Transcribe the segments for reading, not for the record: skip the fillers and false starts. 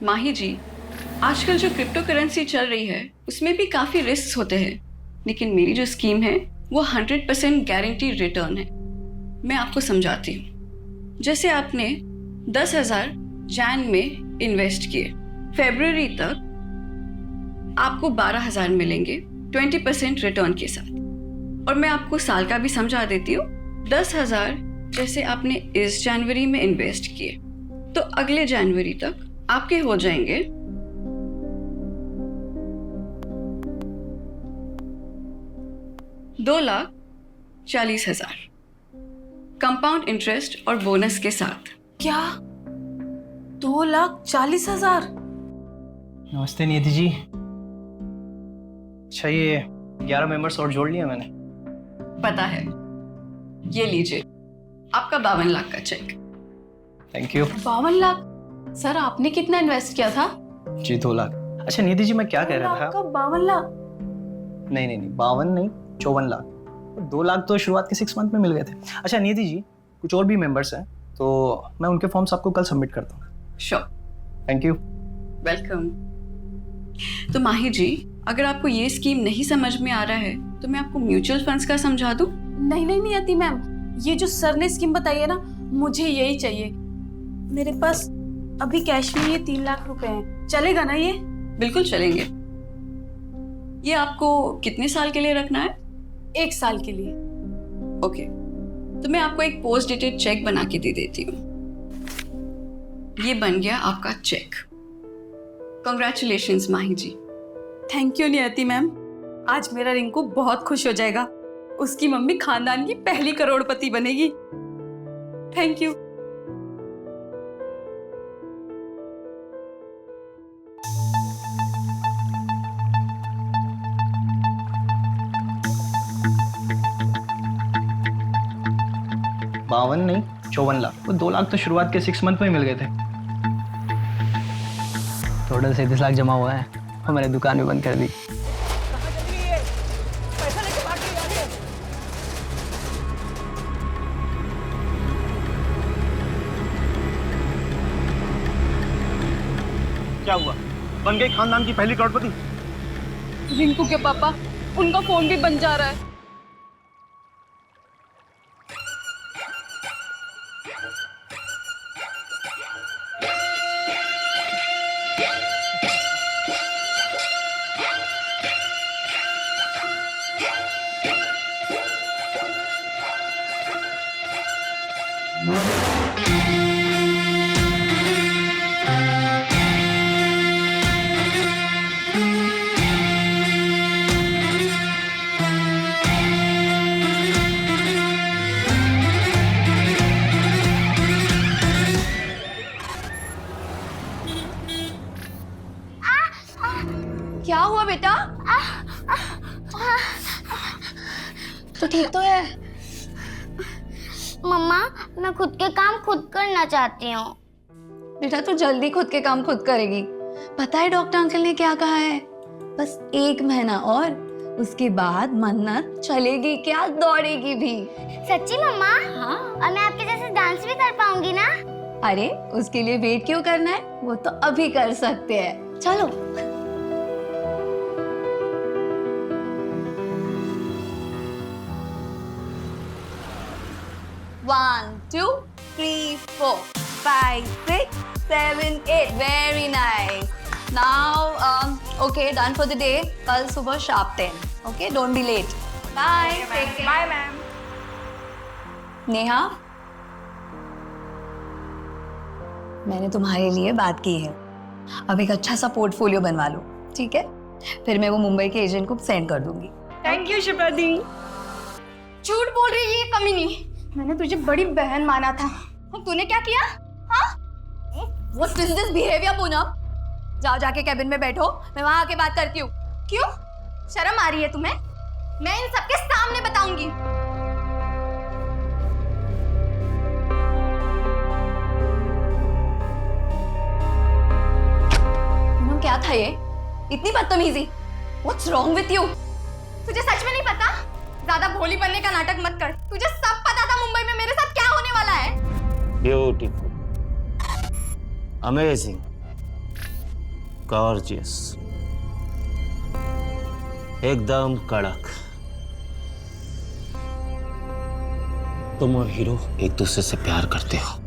माही जी, आजकल जो crypto currency चल रही है उसमें भी काफ़ी रिस्क होते हैं, लेकिन मेरी जो स्कीम है वो 100% गारंटी रिटर्न है। मैं आपको समझाती हूँ। जैसे आपने 10,000 जैन में इन्वेस्ट किए, फरवरी तक आपको 12,000 मिलेंगे 20% रिटर्न के साथ। और मैं आपको साल का भी समझा देती हूँ। 10,000 जैसे आपने इस जनवरी में इन्वेस्ट किए तो अगले जनवरी तक आपके हो जाएंगे 2,40,000 कंपाउंड इंटरेस्ट और बोनस के साथ। क्या 2,40,000? नमस्ते नियति जी। अच्छा, ये 11 मेंबर्स और जोड़ लिया मैंने। पता है, ये लीजिए आपका 52 लाख का check. Thank you. 52 lakh? Sir आपने कितना इन्वेस्ट किया था? जी 2 लाख। अच्छा नियति जी, मैं क्या कह रहा था? 52 लाख? नहीं, 52 नहीं, 54 लाख। 2 लाख तो शुरुआत के 6 मंथ में मिल गए थे। अच्छा नियति जी, कुछ और भी मेंबर्स हैं तो मैं उनके फॉर्म्स आपको कल सबमिट करता हूँ। श्योर। Thank you. वेलकम। तो माही जी, अगर आपको ये स्कीम नहीं समझ में आ रहा है तो मैं आपको म्यूचुअल फंड्स का समझा दूं? नहीं आती मैम, ये जो सर ने स्कीम बताई है ना, मुझे यही चाहिए। मेरे पास अभी कैश में ये 3 लाख रुपए हैं, चलेगा ना ये? बिल्कुल चलेंगे। ये आपको कितने साल के लिए रखना है? 1 साल के लिए। ओके, तो मैं आपको एक पोस्ट डेटेड चेक बना के दे देती हूँ। ये बन गया आपका check. Congratulations Mahi ji. Thank you Niyati ma'am, आज मेरा रिंकू बहुत खुश हो जाएगा। उसकी मम्मी खानदान की पहली करोड़पति बनेगी। Thank you. बावन नहीं, 54 लाख। वो 2 लाख तो शुरुआत के 6 मंथ में ही मिल गए थे। टोटल 37 लाख जमा हुआ है और मैंने दुकान भी बंद कर दी। क्या हुआ? बन गई खानदान की पहली करोड़पति? रिंकू के पापा, उनका फोन भी बन जा रहा है। क्या हुआ बेटा? तो ठीक तो है? मम्मा, मैं खुद के काम खुद करना चाहती हूँ। बेटा तू जल्दी खुद के काम खुद करेगी। पता है डॉक्टर अंकल ने क्या कहा है? बस 1 महीना और, उसके बाद मन्नत चलेगी क्या, दौड़ेगी भी। सच्ची मम्मा? हाँ। और मैं आपके जैसे डांस भी कर पाऊंगी ना? अरे उसके लिए वेट क्यों करना है, वो तो अभी कर सकते हैं। चलो। 1 2 3 4 5 6 7 8 very nice. Now okay, done for the day. कल सुबह sharp 10. Okay, don't be late. Bye. Take care. Bye ma'am. Neha, मैंने तुम्हारे लिए बात की है। अब एक अच्छा सा पोर्टफोलियो बनवा लो, ठीक है? फिर मैं वो मुंबई के एजेंट को सेंड कर दूंगी। थैंक यू शिप्रा दी। झूठ बोल रही है ये कमीनी। मैंने तुझे बड़ी बहन माना था और तूने क्या किया? हाँ? What is this behavior, Poonam? जाओ जाके कैबिन में बैठो, मैं वहां आके बात करती हूँ। क्यों? शर्म आ रही है तुम्हें? मैं इन सबके सामने बताऊंगी। पूनम क्या था ये? इतनी बदतमीजी? What's wrong with you? तुझे सच में नहीं पता? ज्यादा भोली बनने का नाटक मत कर। तुझे सब पता था मुंबई में मेरे साथ क्या होने वाला है। Beautiful, amazing. गॉर्जियस, एकदम कड़क। तुम और हीरो एक दूसरे से प्यार करते हो,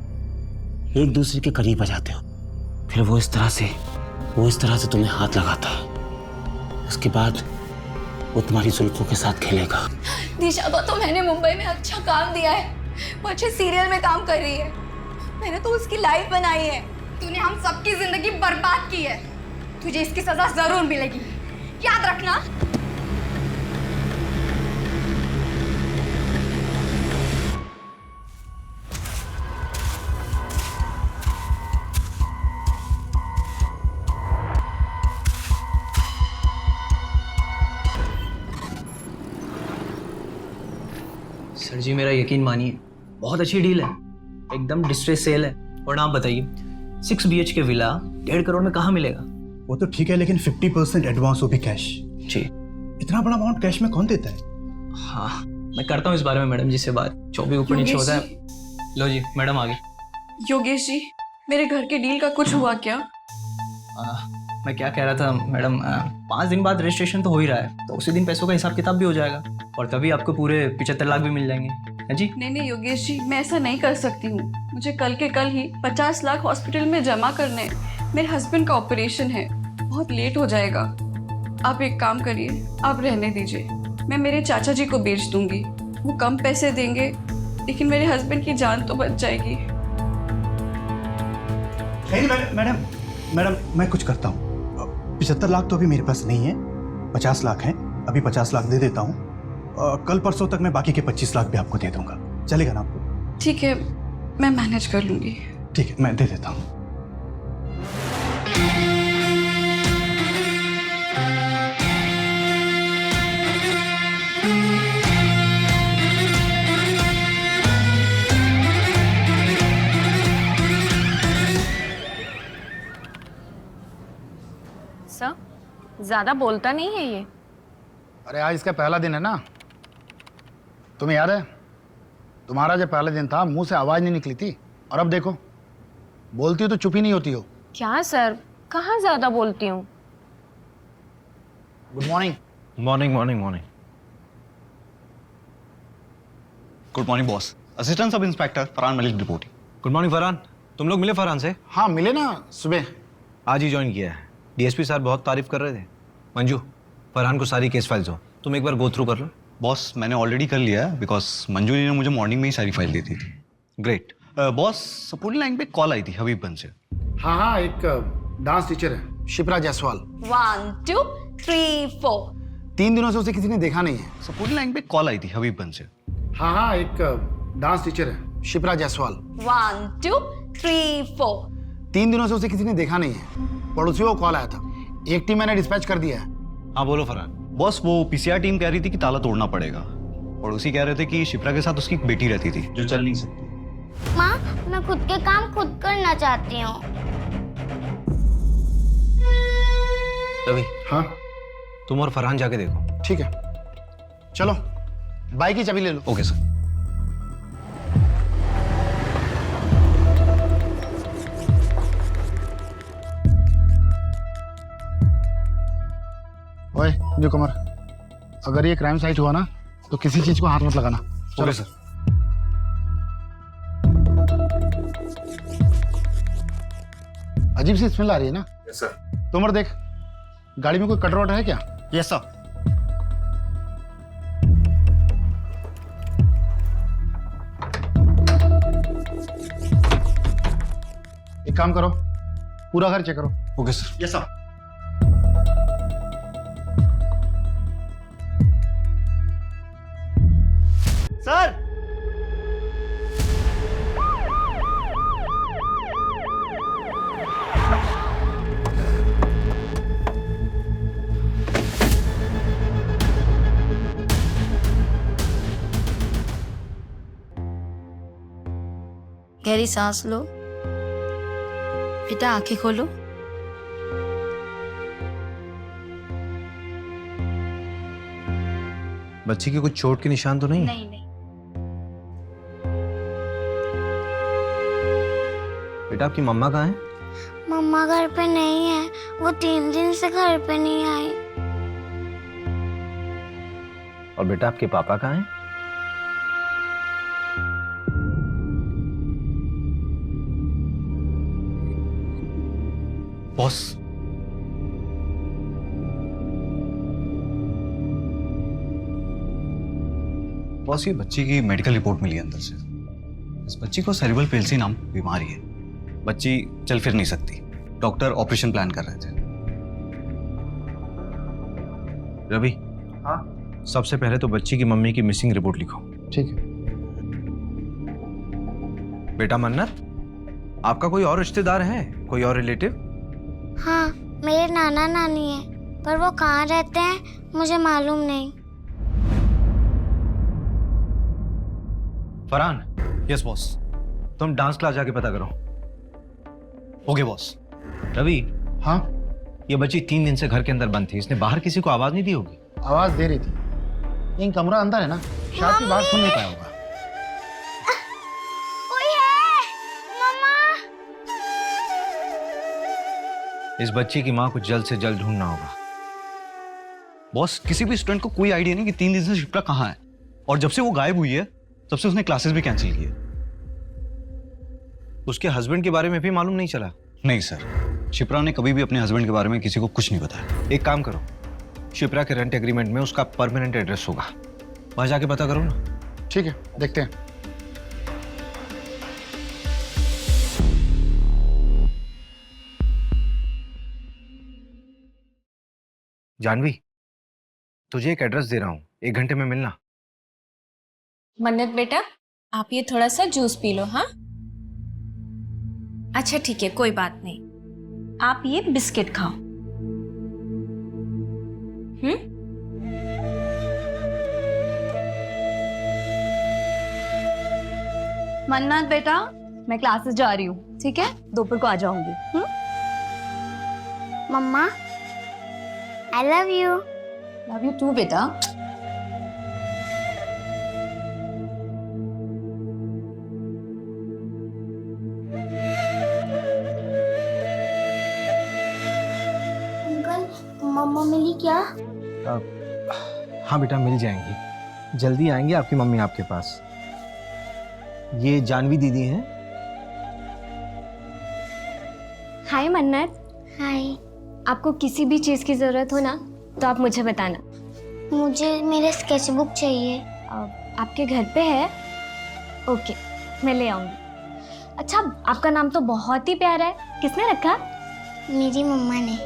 एक दूसरे के करीब आ जाते हो, फिर वो इस तरह से तुम्हें हाथ लगाता है, उसके बाद वो तुम्हारी जुल्फों के साथ खेलेगा। दिशा को तो मैंने मुंबई में अच्छा काम दिया है, वो अच्छे सीरियल में काम कर रही है, मैंने तो उसकी लाइफ बनाई है। तूने हम सबकी जिंदगी बर्बाद की है, तुझे इसकी सजा जरूर मिलेगी, याद रखना। सर जी मेरा यकीन मानिए, बहुत अच्छी डील है, एकदम डिस्ट्रेस सेल है। और आप बताइए 6 BHK विला 1.5 करोड़ में कहाँ मिलेगा? वो तो ठीक है, लेकिन 50% एडवांस हो भी कैश। जी। इतना बड़ा अमाउंट कैश में कौन देता है? हाँ मैं करता हूँ इस बारे में मैडम जी से बात, जो भी ऊपर नीचे होता है। लो जी मैडम आ गई। योगेश जी, मेरे घर के डील का कुछ हुआ क्या? मैं क्या कह रहा था मैडम, 5 दिन बाद रजिस्ट्रेशन तो हो ही रहा है, तो उसी दिन पैसों का हिसाब किताब भी हो जाएगा और तभी आपको पूरे 75 लाख भी मिल जाएंगे। है जी? नहीं योगेश जी, मैं ऐसा नहीं कर सकती हूँ। मुझे कल के कल ही 50 लाख हॉस्पिटल में जमा करने हैं। मेरे हस्बैंड का ऑपरेशन है, बहुत लेट हो जाएगा। आप एक काम करिए, आप रहने दीजिए, मैं मेरे चाचा जी को बेच दूंगी, वो कम पैसे देंगे लेकिन मेरे हस्बैंड की जान तो बच जाएगी। नहीं मैडम मैं कुछ करता हूँ। 75 लाख तो अभी मेरे पास नहीं है, 50 लाख हैं, अभी 50 लाख दे देता हूँ। कल परसों तक मैं बाकी के 25 लाख भी आपको दे दूंगा, चलेगा ना आपको? ठीक है, मैं मैनेज कर लूंगी। ठीक है, मैं दे देता हूँ। सर, ज्यादा बोलता नहीं है ये। अरे आज इसका पहला दिन है ना, तुम्हें याद है तुम्हारा जब पहला दिन था मुंह से आवाज नहीं निकली थी, और अब देखो बोलती हो तो चुप ही नहीं होती हो। क्या सर, कहाँ ज्यादा बोलती हूँ। Good morning. Morning morning morning. Good morning boss. Assistant sub inspector Farhan Malik reporting. Good morning Farhan, तुम लोग मिले फरहान से? हाँ मिले ना, सुबह आज ही ज्वाइन किया है। डीएसपी सर बहुत तारीफ कर रहे थे। मंजू, फरहान को सारी केस फाइल्स हो, तुम एक बार गो थ्रू कर लो। बॉस मैंने ऑलरेडी कर लिया है, बिकॉज मंजू जी ने मुझे मॉर्निंग में ही सारी फाइल दी थी। ग्रेट। बॉस सपोर्टिंग लाइन पे कॉल आई थी हबीबगंज से। हाँ हाँ, एक डांस टीचर है शिप्रा जायसवाल। 1 2 3 4। 3 दिनों से उसे किसी ने देखा नहीं है। सपोर्टिंग लाइन पे कॉल आई थी हबीबगंज से। हाँ हाँ, एक डांस टीचर है शिप्रा जायसवाल। 1 2 3 4। 3 दिनों से उसे किसी ने देखा नहीं है, पड़ोसियों को कॉल आया था, एक टीम मैंने डिस्पैच कर दिया है। हाँ बोलो फरहान। बॉस वो पीसीआर टीम कह रही थी कि ताला तोड़ना पड़ेगा, पड़ोसी कह रहे थे कि शिप्रा के साथ उसकी एक बेटी रहती थी जो चल नहीं सकती। माँ, मैं खुद के काम खुद करना चाहती हूँ। रवि, हाँ तुम और फरहान जाके देखो। ठीक है, चलो बाइक की चाबी ले लो। Okay sir. ओए न्यूकमर, अगर ये क्राइम साइट हुआ ना तो किसी चीज को हाथ मत लगाना। Okay sir. अजीब सी स्मेल आ रही है ना? Yes sir. तोमर देख, गाड़ी में कोई कटर वटर है क्या? Yes sir. एक काम करो, पूरा घर चेक करो। Okay sir. Yes sir. Sir गहरी सांस लो, बेटा आंखें खोलो। बच्ची की कुछ चोट के निशान तो नहीं? नहीं नहीं। बेटा आपकी मम्मा कहाँ है? मम्मा घर पे नहीं है, वो 3 दिन से घर पे नहीं आई। और बेटा आपके पापा कहाँ हैं? बॉस, बॉस ये बच्ची की मेडिकल रिपोर्ट मिली है अंदर से। इस बच्ची को सेरेब्रल पेल्सी नाम की बीमारी है। बच्ची चल फिर नहीं सकती। डॉक्टर ऑपरेशन प्लान कर रहे थे। रवि, हाँ सबसे पहले तो बच्ची की मम्मी की मिसिंग रिपोर्ट लिखो। ठीक है। बेटा मन्नत, आपका कोई और रिश्तेदार है, कोई और रिलेटिव? हाँ, मेरे नाना नानी है, पर वो कहाँ रहते हैं मुझे मालूम नहीं। फरहान। Yes boss. तुम डांस क्लास जाके पता करो। Okay boss. रवि, हाँ, ये बच्ची 3 दिन से घर के अंदर बंद थी। इसने बाहर किसी को आवाज नहीं दी होगी? आवाज दे रही थी, लेकिन कमरा अंदर है ना, शायद की बात सुन नहीं पाया होगा। कोई है? मम्मा। इस बच्ची की माँ को जल्द से जल्द ढूंढना होगा। बॉस, किसी भी स्टूडेंट को कोई आइडिया नहीं कि 3 दिन से शिप्रा कहाँ है, और जब से वो गायब हुई है तब से उसने क्लासेस भी कैंसिल किए। उसके हस्बैंड के बारे में भी मालूम नहीं चला? नहीं सर, शिप्रा ने कभी भी अपने हस्बैंड के बारे में किसी को कुछ नहीं बताया। एक काम करो, शिप्रा के रेंट एग्रीमेंट में उसका परमानेंट एड्रेस होगा, वहां जाके पता करो ना। ठीक है, देखते हैं। जानवी, तुझे एक एड्रेस दे रहा हूँ, 1 घंटे में मिलना। मन्नत बेटा, आप ये थोड़ा सा जूस पी लो। हाँ, अच्छा ठीक है, कोई बात नहीं। आप ये बिस्किट खाओ। मन्नत बेटा, मैं क्लासेस जा रही हूँ, ठीक है? दोपहर को आ जाऊंगी। मम्मा, I love you. Love you too बेटा। अंकल, मम्मा मिली क्या? हाँ बेटा, मिल जाएंगी, जल्दी आएंगे आपकी मम्मी आपके पास। ये जानवी दीदी हैं। हाय मन्नत। हाय। आपको किसी भी चीज़ की ज़रूरत हो ना तो आप मुझे बताना। मुझे मेरे स्केचबुक चाहिए। आपके घर पे है? ओके, मैं ले आऊँगी। अच्छा, आपका नाम तो बहुत ही प्यारा है, किसने रखा? मेरी मम्मा ने।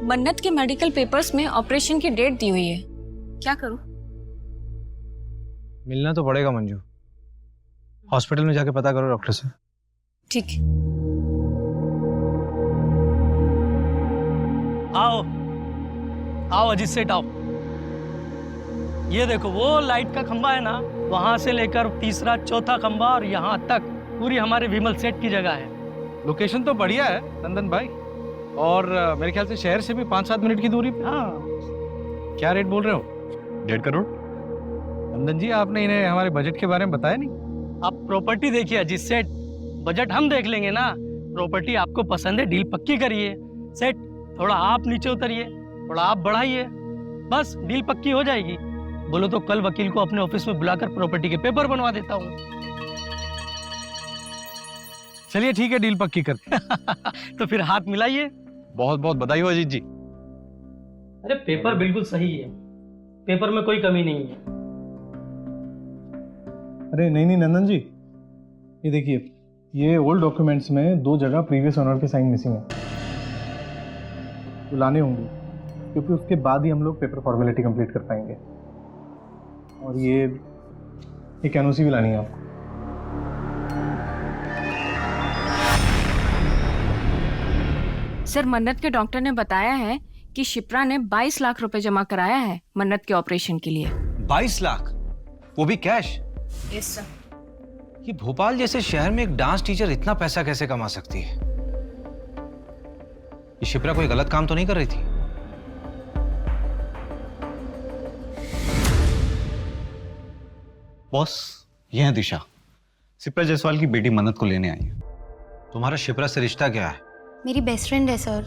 मन्नत के मेडिकल पेपर्स में ऑपरेशन की डेट दी हुई है, क्या करूं? मिलना तो पड़ेगा मंजू। हॉस्पिटल में जाके पता करो डॉक्टर से। ठीक है। आओ आओ अजीत सेठ आओ। ये देखो वो लाइट का खंबा है ना, वहां से लेकर तीसरा चौथा खंबा और यहाँ तक पूरी हमारे विमल सेठ की जगह है। लोकेशन तो बढ़िया है नंदन भाई, और मेरे ख्याल से शहर से भी 5-7 मिनट की दूरी पे। हाँ, क्या रेट बोल रहे हो? 1.5 करोड़। नंदन जी, आपने इन्हें हमारे बजट के बारे में बताया नहीं। आप प्रॉपर्टी देखिए अजीत सेठ, बजट हम देख लेंगे ना। प्रॉपर्टी आपको पसंद है, डील पक्की करिए। सेठ, थोड़ा आप नीचे उतरिए, थोड़ा आप बढ़ाइए, बस डील पक्की हो जाएगी। बोलो तो कल वकील को अपने ऑफिस में बुलाकर प्रॉपर्टी के पेपर बनवा देता हूँ। चलिए ठीक है, डील पक्की करते तो फिर हाथ मिलाइए। बहुत बहुत बधाई हो अजीत जी। अरे पेपर बिल्कुल सही है, पेपर में कोई कमी नहीं है। अरे नहीं नंदन जी, ये देखिए, ये ओल्ड डॉक्यूमेंट्स में 2 जगह प्रीवियस ओनर के साइन मिसिंग है, तो लाने होंगे, क्योंकि उसके बाद ही हम लोग पेपर फॉर्मेलिटी कंप्लीट कर पाएंगे। और ये एक एनओसी भी लानी है आपको। सर, मन्नत के डॉक्टर ने बताया है कि शिप्रा ने 22 लाख रुपए जमा कराया है मन्नत के ऑपरेशन के लिए। 22 लाख, वो भी कैश? Yes sir. ये भोपाल जैसे शहर में एक डांस टीचर इतना पैसा कैसे कमा सकती है? ये शिप्रा कोई गलत काम तो नहीं कर रही थी? बॉस, ये है दिशा, शिप्रा जायसवाल की बेटी मन्नत को लेने आई है। तुम्हारा शिप्रा से रिश्ता क्या है? मेरी बेस्ट फ्रेंड है सर।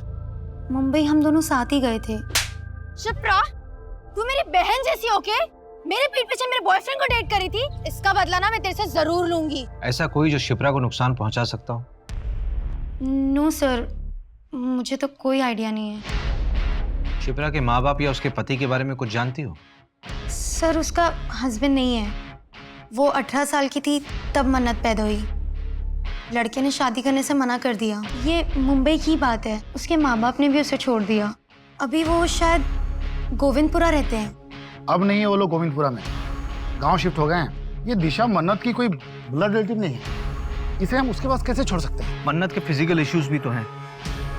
मुंबई हम दोनों साथ ही गए थे। शिप्रा, तू मेरी बहन जैसी होके मेरे पीठ पीछे मेरे बॉयफ्रेंड को डेट करी थी। इसका बदला ना मैं तेरे से जरूर लूंगी। ऐसा कोई जो शिप्रा को नुकसान पहुंचा सकता हो? नो सर, मुझे तो कोई आइडिया नहीं है। शिप्रा के माँ बाप या उसके पति के बारे में कुछ जानती हो? सर उसका हस्बैंड नहीं है। वो 18 साल की थी तब मन्नत पैदा हुई। लड़के ने शादी करने से मना कर दिया। ये मुंबई की बात है। उसके माँ बाप ने भी उसे छोड़ दिया। अभी वो शायद गोविंदपुरा रहते हैं। अब नहीं है वो लोग गोविंदपुरा में, गांव शिफ्ट हो गए हैं। ये दिशा मन्नत की कोई ब्लड रिलेटिव नहीं है, इसे हम उसके पास कैसे छोड़ सकते हैं? मन्नत के फिजिकल इश्यूज भी तो हैं।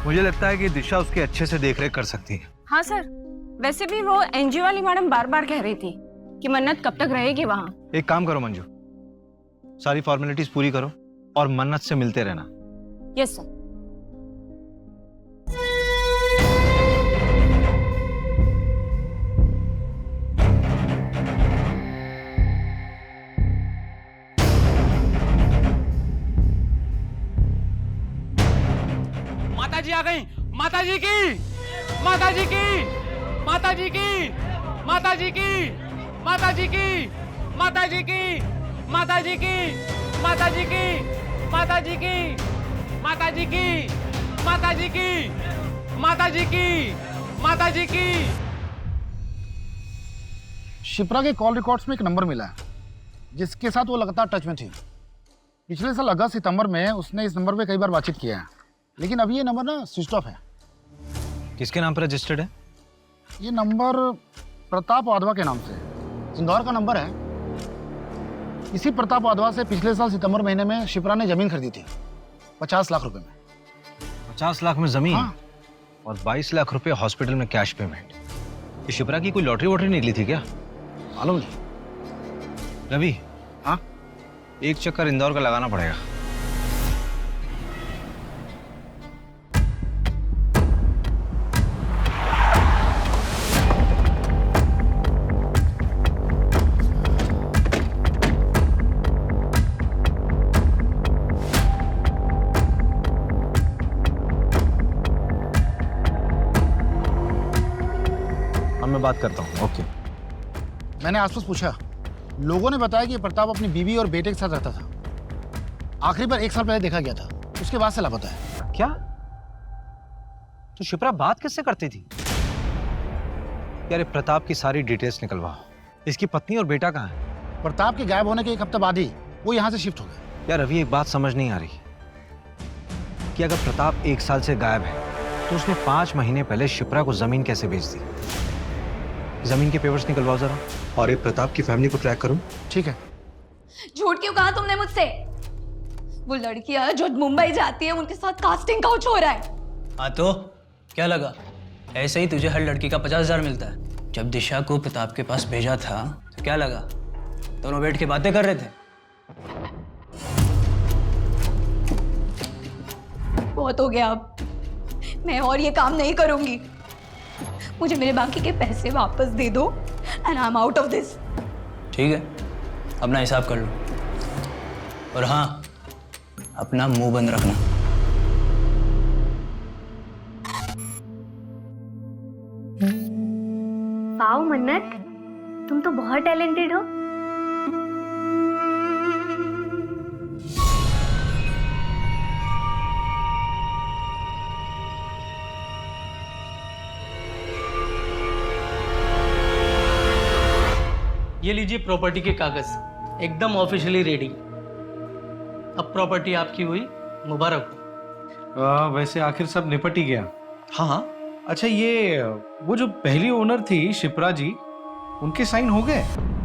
मुझे लगता है कि दिशा उसके अच्छे से देखरेख कर सकती है। हाँ सर, वैसे भी वो एनजीओ वाली मैडम बार बार कह रही थी कि मन्नत कब तक रहेगी वहाँ। एक काम करो मंजू, सारी फॉर्मेलिटीज पूरी करो और मन्नत से मिलते रहना। Yes sir. माताजी आ गई। माताजी की, माताजी की, माताजी की, माताजी की, माताजी की, माताजी की, माताजी की, माताजी की, माताजी की, माताजी की, माताजी की, माताजी की, माताजी की। शिप्रा के कॉल रिकॉर्ड्स में एक नंबर मिला है जिसके साथ वो लगातार टच में थी। पिछले साल अगस्त सितंबर में उसने इस नंबर पे कई बार बातचीत किया है, लेकिन अभी ये नंबर ना स्विच ऑफ है। किसके नाम पर रजिस्टर्ड है? ये नंबर प्रताप वाधवा के नाम से, इंदौर का नंबर है। इसी प्रताप वाधवा से पिछले साल सितंबर महीने में शिप्रा ने जमीन खरीदी थी 50 लाख रुपए में। 50 लाख में जमीन? हाँ। और 22 लाख रुपए हॉस्पिटल में कैश पेमेंट। ये शिप्रा की कोई लॉटरी वॉटरी निकली थी क्या? मालूम नहीं। रवि, हाँ, एक चक्कर इंदौर का लगाना पड़ेगा। मैं बात करता हूँ। ओके। मैंने आसपास पूछा, लोगों ने बताया कि प्रताप अपनी बीवी और बेटे के साथ रहता था। आखिरी बार 1 साल पहले देखा गया था, उसके बाद से लापता है। क्या? तो शिप्रा बात किससे करती थी? यार प्रताप की सारी डिटेल्स निकलवाओ। इसकी पत्नी और बेटा कहाँ है? प्रताप के गायब होने के 1 हफ्ते बाद ही वो यहाँ से शिफ्ट हो गए। यार अभी एक बात समझ नहीं आ रही कि अगर प्रताप 1 साल से गायब है तो उसने 5 महीने पहले शिप्रा को जमीन कैसे बेच दी? जमीन के पेपर्स निकलवाओ जरा। और ये प्रताप की फैमिली को ट्रैक करो। ठीक है। झूठ क्यों कहा तुमने मुझसे? वो लड़कियां जो मुंबई जाती है उनके साथ कास्टिंग काउच हो रहा है। हाँ तो क्या लगा? ऐसे ही तुझे हर लड़की का 50,000 मिलता है। जब दिशा को प्रताप के पास भेजा था तो क्या लगा? दोनों बैठ के बातें कर रहे थे। बहुत हो गया, अब मैं और ये काम नहीं करूंगी। मुझे मेरे बाकी के पैसे वापस दे दो and I am out of this. ठीक है, अपना हिसाब कर लो। और हाँ, अपना मुंह बंद रखना। वाओ मन्नत, तुम तो बहुत टैलेंटेड हो। ये लीजिए प्रॉपर्टी के कागज, एकदम ऑफिशियली रेडी। अब प्रॉपर्टी आपकी हुई, मुबारक हो। वैसे आखिर सब निपट ही गया। हाँ हाँ। अच्छा, ये वो जो पहली ओनर थी शिप्रा जी, उनके साइन हो गए?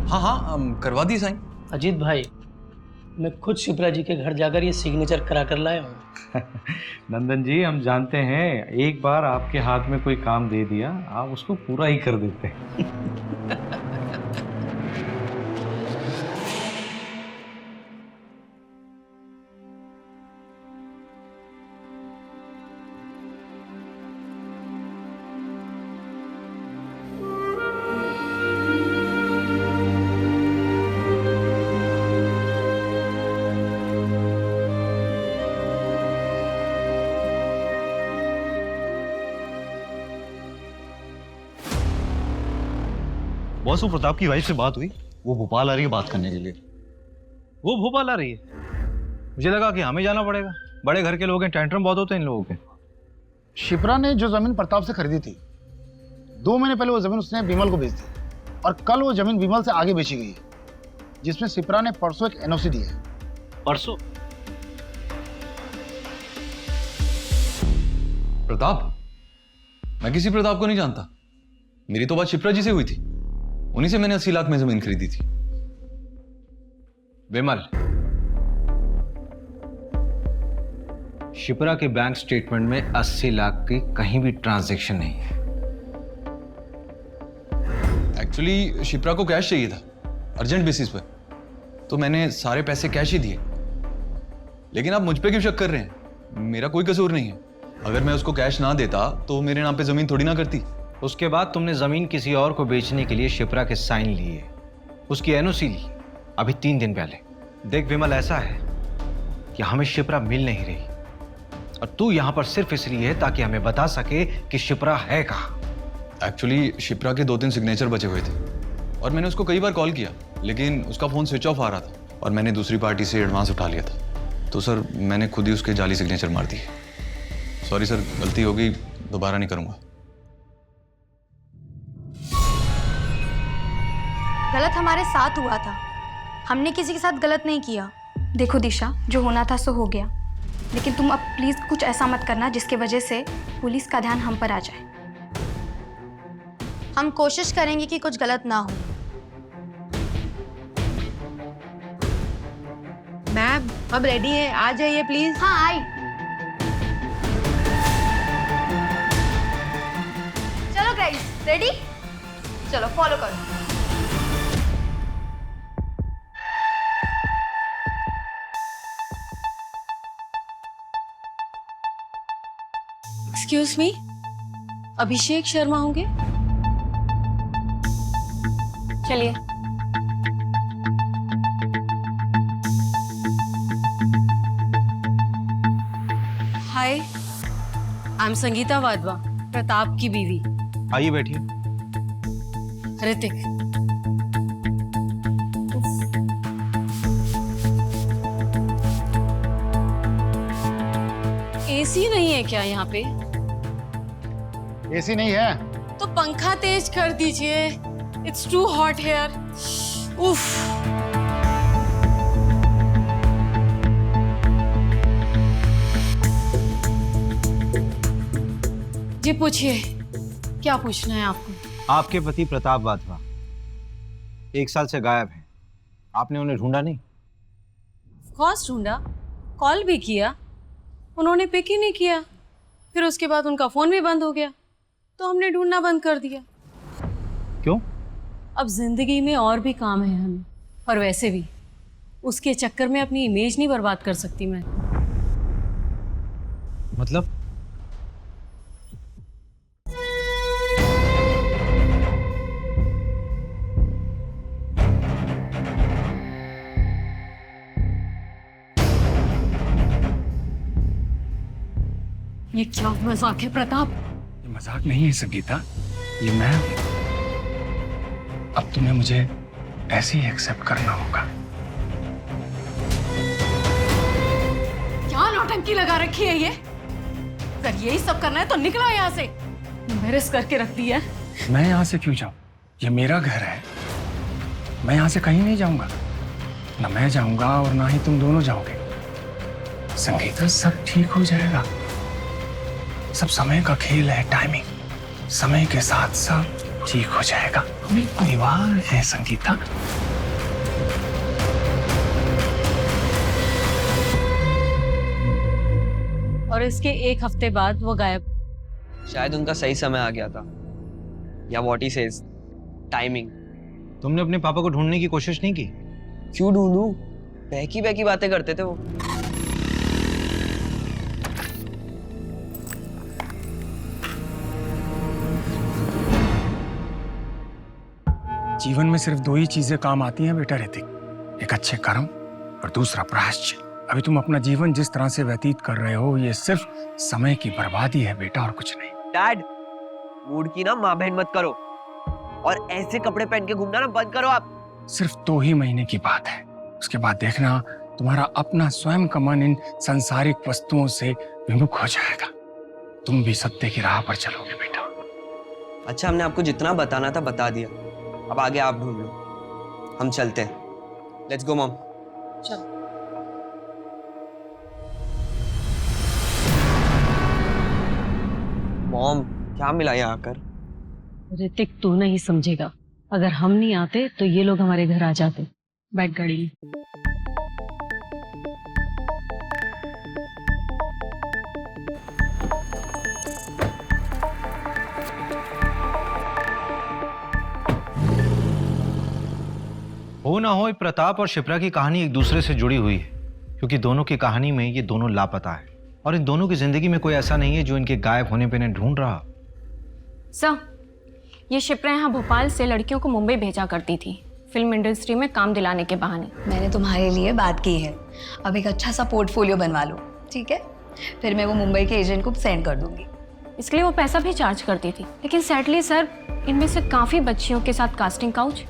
हाँ हाँ, करवा दी साइन। अजीत भाई, मैं खुद शिप्रा जी के घर जाकर ये सिग्नेचर करा कर लाया हूँ। नंदन जी, हम जानते हैं एक बार आपके हाथ में कोई काम दे दिया आप उसको पूरा ही कर देते हैं। बॉस, वो प्रताप की वाइफ से बात हुई, वो भोपाल आ रही है बात करने के लिए। वो भोपाल आ रही है? मुझे लगा कि हमें जाना पड़ेगा, बड़े घर के लोग हैं, टेंट्रम बहुत होते हैं इन लोगों के। शिप्रा ने जो जमीन प्रताप से खरीदी थी, 2 महीने पहले वो जमीन उसने विमल को बेच दी और कल वो जमीन विमल से आगे बेची गई है, जिसमें शिप्रा ने परसों एक एनओसी दी है। परसों? प्रताप? मैं किसी प्रताप को नहीं जानता। मेरी तो बात शिप्रा जी से हुई थी, उन्हीं से मैंने 80 लाख में जमीन खरीदी थी। विमल, शिप्रा के बैंक स्टेटमेंट में 80 लाख की कहीं भी ट्रांजैक्शन नहीं है। एक्चुअली शिप्रा को कैश चाहिए था अर्जेंट बेसिस पर, तो मैंने सारे पैसे कैश ही दिए। लेकिन आप मुझ पे क्यों शक कर रहे हैं? मेरा कोई कसूर नहीं है। अगर मैं उसको कैश ना देता तो मेरे नाम पे जमीन थोड़ी ना करती। उसके बाद तुमने जमीन किसी और को बेचने के लिए शिप्रा के साइन लिए, उसकी एनओसी ली अभी 3 दिन पहले। देख विमल, ऐसा है कि हमें शिप्रा मिल नहीं रही और तू यहां पर सिर्फ इसलिए है ताकि हमें बता सके कि शिप्रा है कहां। एक्चुअली शिप्रा के 2-3 सिग्नेचर बचे हुए थे और मैंने उसको कई बार कॉल किया, लेकिन उसका फोन स्विच ऑफ आ रहा था और मैंने दूसरी पार्टी से एडवांस उठा लिया था। तो सर मैंने खुद ही उसके जाली सिग्नेचर मार दिए। सॉरी सर, गलती हो गई, दोबारा नहीं करूंगा। गलत हमारे साथ हुआ था, हमने किसी के साथ गलत नहीं किया। देखो दिशा, जो होना था सो हो गया, लेकिन तुम अब प्लीज कुछ ऐसा मत करना जिसकी वजह से पुलिस का ध्यान हम पर आ जाए। हम कोशिश करेंगे कि कुछ गलत ना हो। मैम अब रेडी है, आ जाइए प्लीज। हाँ आई। चलो गाइस, रेडी? चलो फॉलो करो। एक्सक्यूज मी, अभिषेक शर्मा होंगे? चलिए। हाय, आई एम संगीता वाधवा, प्रताप की बीवी। आइए बैठिए। ऋतिक। एसी नहीं है क्या यहाँ पे? एसी नहीं है तो पंखा तेज कर दीजिए। It's too hot here. उफ। जी पूछिए, क्या पूछना है आपको? आपके पति प्रताप वाधवा 1 साल से गायब हैं। आपने उन्हें ढूंढा नहीं? कॉस ढूंढा, कॉल भी किया, उन्होंने पिक ही नहीं किया। फिर उसके बाद उनका फोन भी बंद हो गया, तो हमने ढूंढना बंद कर दिया। क्यों? अब जिंदगी में और भी काम है हमें, और वैसे भी उसके चक्कर में अपनी इमेज नहीं बर्बाद कर सकती मैं। मतलब? ये क्या मजाक है प्रताप? ये मजाक नहीं है संगीता, ये मैं हूं। अब तुम्हें मुझे ऐसे ही एक्सेप्ट करना होगा। क्या नौटंकी लगा रखी है ये? अगर यही सब करना है तो निकला यहाँ से। एम्बैरेस करके रख दिया। मैं यहाँ से क्यों जाऊं? ये मेरा घर है, मैं यहाँ से कहीं नहीं जाऊंगा। ना मैं जाऊंगा और ना ही तुम दोनों जाओगे। संगीता, सब ठीक हो जाएगा। सब समय का खेल है, टाइमिंग। समय के साथ सब ठीक हो जाएगा। हम एक परिवार है संगीता। और इसके 1 हफ्ते बाद वो गायब। शायद उनका सही समय आ गया था, या व्हाट ही सेज, टाइमिंग। तुमने अपने पापा को ढूंढने की कोशिश नहीं की? क्यों ढूंढूं? बहकी बहकी बातें करते थे वो। जीवन में सिर्फ 2 ही चीजें काम आती हैं बेटा ऋतिक, एक अच्छे कर्म और दूसरा प्रायश्चित। अभी तुम अपना जीवन जिस तरह से व्यतीत कर रहे हो, ये सिर्फ समय की बर्बादी है बेटा, और कुछ नहीं। डैड, मूड की ना माँ बहन मत करो। और ऐसे कपड़े पहन के घूमना ना बंद करो आप। सिर्फ 2 ही महीने की बात है, उसके बाद देखना तुम्हारा अपना स्वयं का मन इन सांसारिक वस्तुओं से विमुख हो जाएगा। तुम भी सत्य की राह पर चलोगे बेटा। अच्छा, हमने आपको जितना बताना था बता दिया, अब आगे आप ढूंढ लो, हम चलते हैं। Let's go mom. चलो। मॉम, क्या मिला यहाँ आकर? ऋतिक, तू नहीं समझेगा। अगर हम नहीं आते तो ये लोग हमारे घर आ जाते। बैठ गाड़ी में। हो ना हो, प्रताप और शिप्रा की कहानी एक दूसरे से जुड़ी हुई है, क्योंकि दोनों की कहानी में ये दोनों लापता है और इन दोनों की जिंदगी में कोई ऐसा नहीं है जो इनके गायब होने पे इन्हें ढूंढ रहा। सर, ये शिप्रा यहाँ भोपाल से लड़कियों को मुंबई भेजा करती थी, फिल्म इंडस्ट्री में काम दिलाने के बहाने। मैंने तुम्हारे लिए बात की है, अब एक अच्छा सा पोर्टफोलियो बनवा लो, ठीक है? फिर मैं वो मुंबई के एजेंट को सेंड कर दूंगी। इसके लिए वो पैसा भी चार्ज करती थी, लेकिन सैडली सर, इनमें से काफ़ी बच्चियों के साथ कास्टिंग काउच।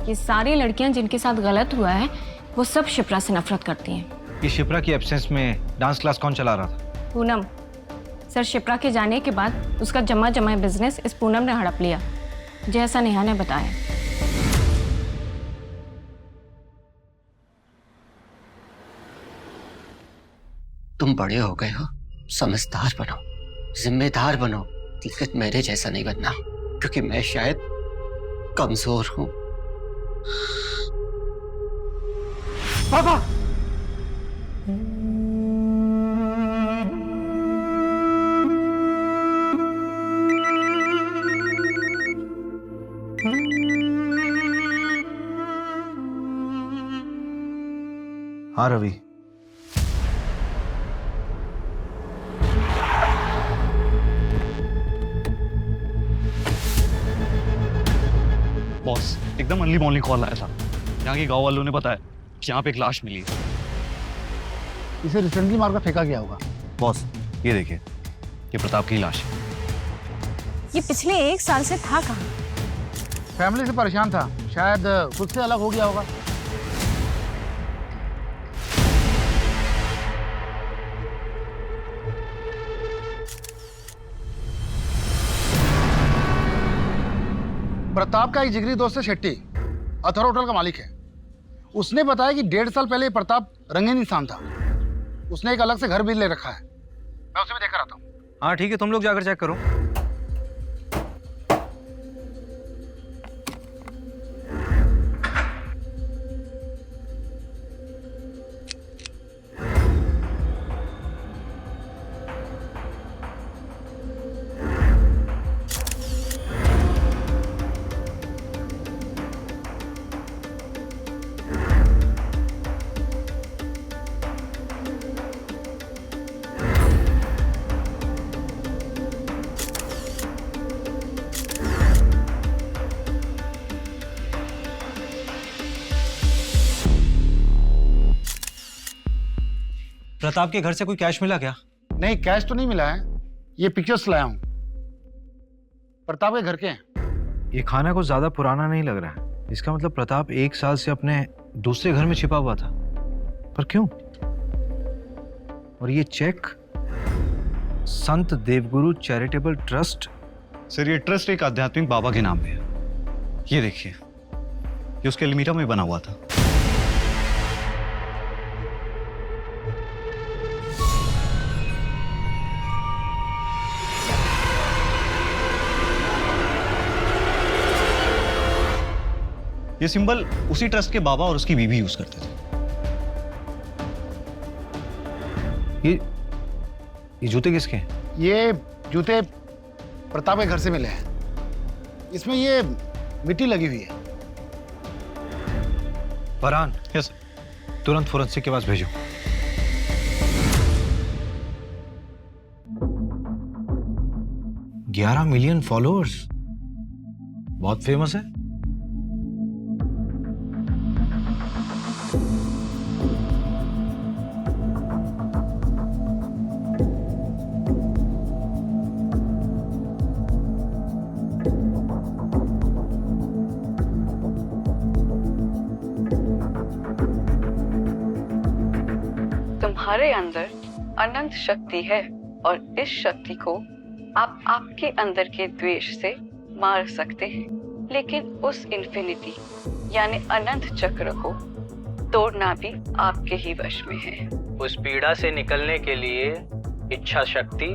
ये सारी लड़कियां जिनके साथ गलत हुआ है वो सब शिप्रा से नफरत करती हैं। ये शिप्रा की एब्सेंस में डांस क्लास कौन चला रहा था? पूनम। सर, शिप्रा के जाने के बाद उसका जमा बिजनेस इस पूनम ने हड़प लिया, जैसा नेहा ने बताया। तुम बड़े हो गए हो, समझदार बनो, जिम्मेदार बनो, लेकिन मेरे जैसा नहीं बनना, क्योंकि मैं शायद कमजोर हूं। पापा! हाँ रवि। बॉस, एकदम अर्ली मॉर्निंग कॉल आया था। यहाँ के गांव वालों ने बताया कि यहाँ पे एक लाश मिली है। इसे रिसेंटली मारकर फेंका गया होगा। बॉस, ये देखिए, ये प्रताप की लाश है। ये पिछले 1 साल से था कहाँ? फैमिली से परेशान था, शायद खुद से अलग हो गया होगा। प्रताप का एक जिगरी दोस्त है शेट्टी, अथर होटल का मालिक है। उसने बताया कि 1.5 साल पहले प्रताप रंगीन इंसान था। उसने एक अलग से घर भी ले रखा है। मैं उसे भी देखकर आता हूँ। हाँ ठीक है, तुम लोग जाकर चेक करो। प्रताप के घर से कोई कैश मिला क्या? नहीं, कैश तो नहीं मिला है। ये पिक्चर्स लाया हूँ, प्रताप के घर के हैं। ये खाना कुछ ज्यादा पुराना नहीं लग रहा है। इसका मतलब प्रताप 1 साल से अपने दूसरे घर में छिपा हुआ था। पर क्यों? और ये चेक संत देवगुरु चैरिटेबल ट्रस्ट। सर, ये ट्रस्ट एक आध्यात्मिक बाबा के नाम पे है। ये देखिए, ये उसके एलमीरा में बना हुआ था। ये सिंबल उसी ट्रस्ट के बाबा और उसकी बीवी यूज करते थे। ये जूते किसके हैं? ये जूते प्रताप के घर से मिले हैं। इसमें ये मिट्टी लगी हुई है। फरहान, यस, तुरंत फोरेंसिक के पास भेजो। $11 मिलियन फॉलोअर्स, बहुत फेमस है। तुम्हारे अंदर अनंत शक्ति है और इस शक्ति को आप आपके अंदर के द्वेष से मार सकते हैं, लेकिन उस इन्फिनिटी यानी अनंत चक्र को तोड़ना भी आपके ही वश में है। उस पीड़ा से निकलने के लिए इच्छा शक्ति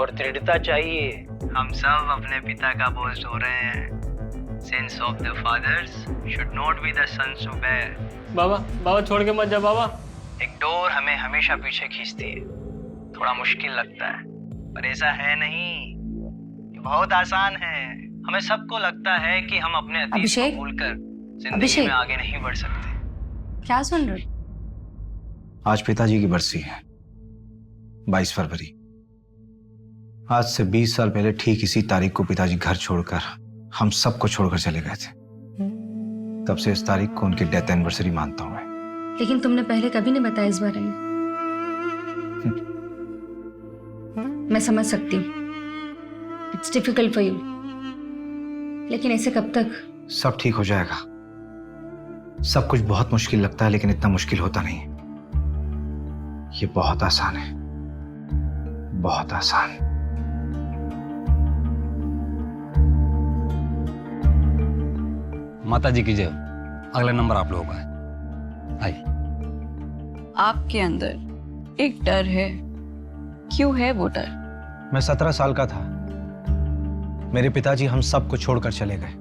और दृढ़ता चाहिए। हम सब अपने पिता का बोझ ढो रहे हैं। Sins of the fathers should not be the sons to bear. बाबा छोड़ के मत जा बाबा। एक डोर हमें हमेशा पीछे खींचती है। थोड़ा मुश्किल लगता है, पर ऐसा है नहीं। ये बहुत आसान है। हमें सबको लगता है कि हम अपने अतीत को भूलकर जिंदगी में आगे नहीं बढ़ सकते। क्या सुन रहे? आज पिताजी की बरसी है, 22 फरवरी। आज से 20 साल पहले ठीक इसी तारीख को पिताजी घर छोड़कर हम सबको छोड़कर चले गए थे। तब से इस तारीख को उनकी डेथ एनिवर्सरी मानता हूं मैं। लेकिन तुमने पहले कभी नहीं बताया इस बारे में। मैं समझ सकती हूँ, इट्स डिफिकल्ट फॉर यू, लेकिन ऐसे कब तक? सब ठीक हो जाएगा। सब कुछ बहुत मुश्किल लगता है, लेकिन इतना मुश्किल होता नहीं। ये बहुत आसान है, बहुत आसान। माता जी की जय। अगला नंबर आप लोगों का है। आइए। आपके अंदर एक डर है। क्यों है वो डर? मैं 17 साल का था। मेरे पिताजी हम सबको छोड़कर चले गए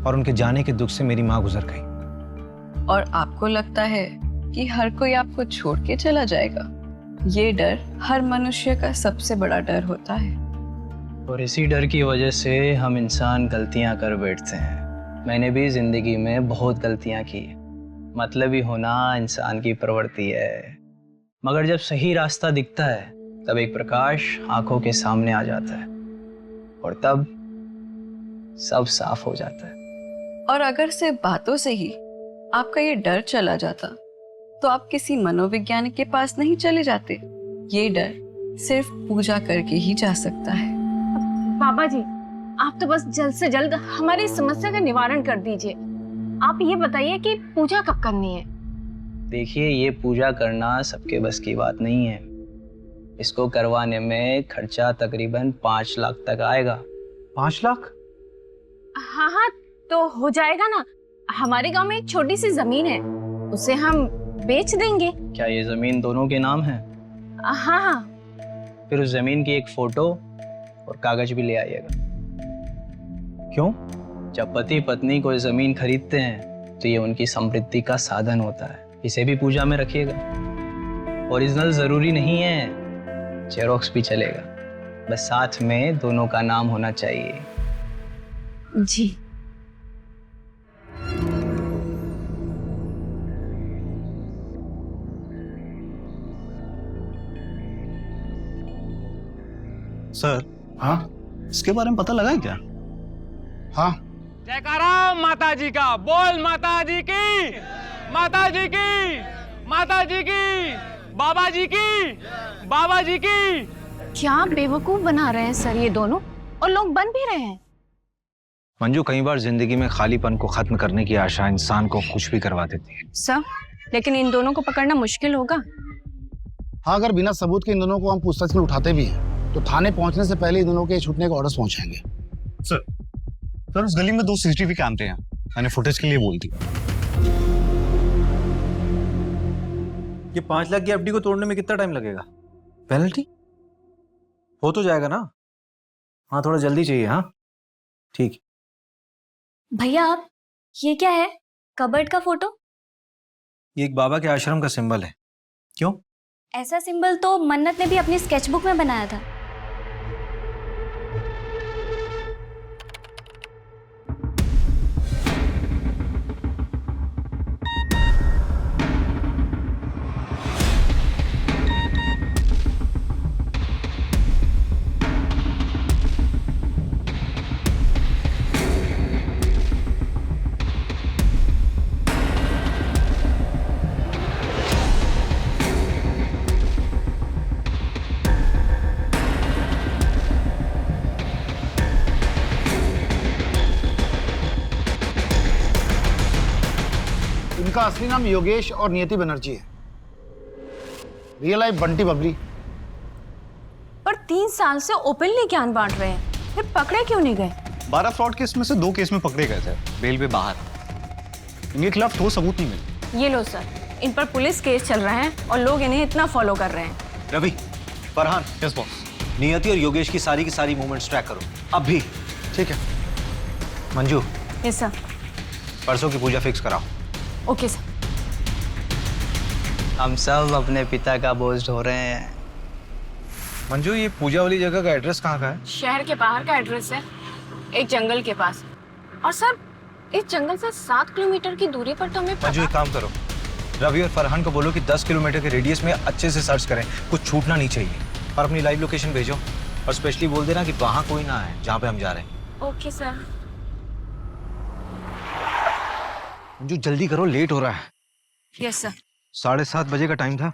और उनके जाने के दुख से मेरी माँ गुजर गई। और आपको लगता है कि हर कोई आपको छोड़ के चला जाएगा? ये डर हर मनुष्य का सबसे बड़ा डर होता है। और इसी डर की वजह से हम इंसान गलतियां कर बैठते हैं। मैंने भी जिंदगी में बहुत गलतियां की। मतलबी होना इंसान की प्रवृत्ति है, मगर जब सही रास्ता दिखता है तब एक प्रकाश आंखों के सामने आ जाता है और तब सब साफ हो जाता है। और अगर सिर्फ बातों से ही आपका ये डर चला जाता तो आप किसी मनोवैज्ञानिक के पास नहीं चले जाते। ये डर सिर्फ पूजा करके ही जा सकता है। बाबा जी, आप तो बस जल्द से जल्द हमारी समस्या का निवारण कर दीजिए। आप ये बताइए कि पूजा कब करनी है? देखिए, ये पूजा करना सबके बस की बात नहीं है। इसको करवाने में खर्चा तकरीबन 5 लाख तक आएगा। 5 लाख? हाँ, तो हो जाएगा ना। हमारे गांव में एक छोटी सी जमीन है, उसे हम बेच देंगे। क्या ये जमीन दोनों के नाम है? हाँ। फिर उस जमीन की एक फोटो और कागज भी ले आइएगा। क्यों? जब पति पत्नी कोई जमीन खरीदते हैं तो ये उनकी समृद्धि का साधन होता है। इसे भी पूजा में रखिएगा। ओरिजिनल जरूरी नहीं है, जेरोक्स भी चलेगा, बस साथ में दोनों का नाम होना चाहिए। जी। सर, हाँ, इसके बारे में पता लगा है क्या? हाँ। जयकारा माता जी का। बोल माता जी की, माता जी की, माता जी की, बाबा जी की, बाबा जी की। क्या बेवकूफ बना रहे हैं सर ये दोनों, और लोग बन भी रहे हैं। मंजू, कई बार जिंदगी में खालीपन को खत्म करने की आशा इंसान को कुछ भी करवा देती है। सर, लेकिन इन दोनों को पकड़ना मुश्किल होगा। हाँ, अगर बिना सबूत के इन दोनों को हम पूछताछ में उठाते भी हैं तो थाने पहुंचने से पहले इन दोनों के छूटने के ऑर्डर्स पहुंचाएंगे। सर, उस गली में 2 CCTV कैमरे हैं, मैंने फुटेज के लिए बोल दिया। ये 5 लाख की एफडी को तोड़ने में कितना टाइम लगेगा? पेनल्टी हो तो जाएगा ना? हाँ, थोड़ा जल्दी चाहिए। हाँ ठीक। भैया, आप ये क्या है? कबर्ड का फोटो? ये एक बाबा के आश्रम का सिंबल है। क्यों? ऐसा सिंबल तो मन्नत ने भी अपनी स्केचबुक में बनाया था। इनका असली नाम योगेश और नियति बनर्जी है। Real life Bunty Babli. पर 3 साल से ओपनली ज्ञान बांट रहे हैं, फिर पकड़े क्यों नहीं गए? 12 फ्रॉड केस में से 2 केस में पकड़े गए थे, बेल पे बाहर। इनके खिलाफ ठोस सबूत नहीं मिले। ये लो सर, इन पर पुलिस केस चल रहा है और लोग इन्हें इतना फॉलो कर रहे हैं। रवि, फरहान, यस बॉस, नियति और योगेश की सारी मूवमेंट्स ट्रैक करो अब भी। ठीक है। Manju, yes sir. परसों की पूजा फिक्स कराओ। Okay sir. हम सब अपने पिता का बोझ ढो रहे हैं। मंजू, ये पूजा वाली जगह का एड्रेस कहाँ का है? शहर के बाहर का एड्रेस है, एक जंगल के पास। और सर, इस जंगल से 7 किलोमीटर की दूरी पर तो हमें मंजू, एक काम करो, रवि और फरहान को बोलो कि 10 किलोमीटर के रेडियस में अच्छे से सर्च करें, कुछ छूटना नहीं चाहिए। और अपनी लाइव लोकेशन भेजो और स्पेशली बोल देना कि वहाँ कोई ना आए जहाँ पे हम जा रहे हैं। Okay sir. मंजू, जल्दी करो, लेट हो रहा है। Yes sir. 7:30 बजे का टाइम था।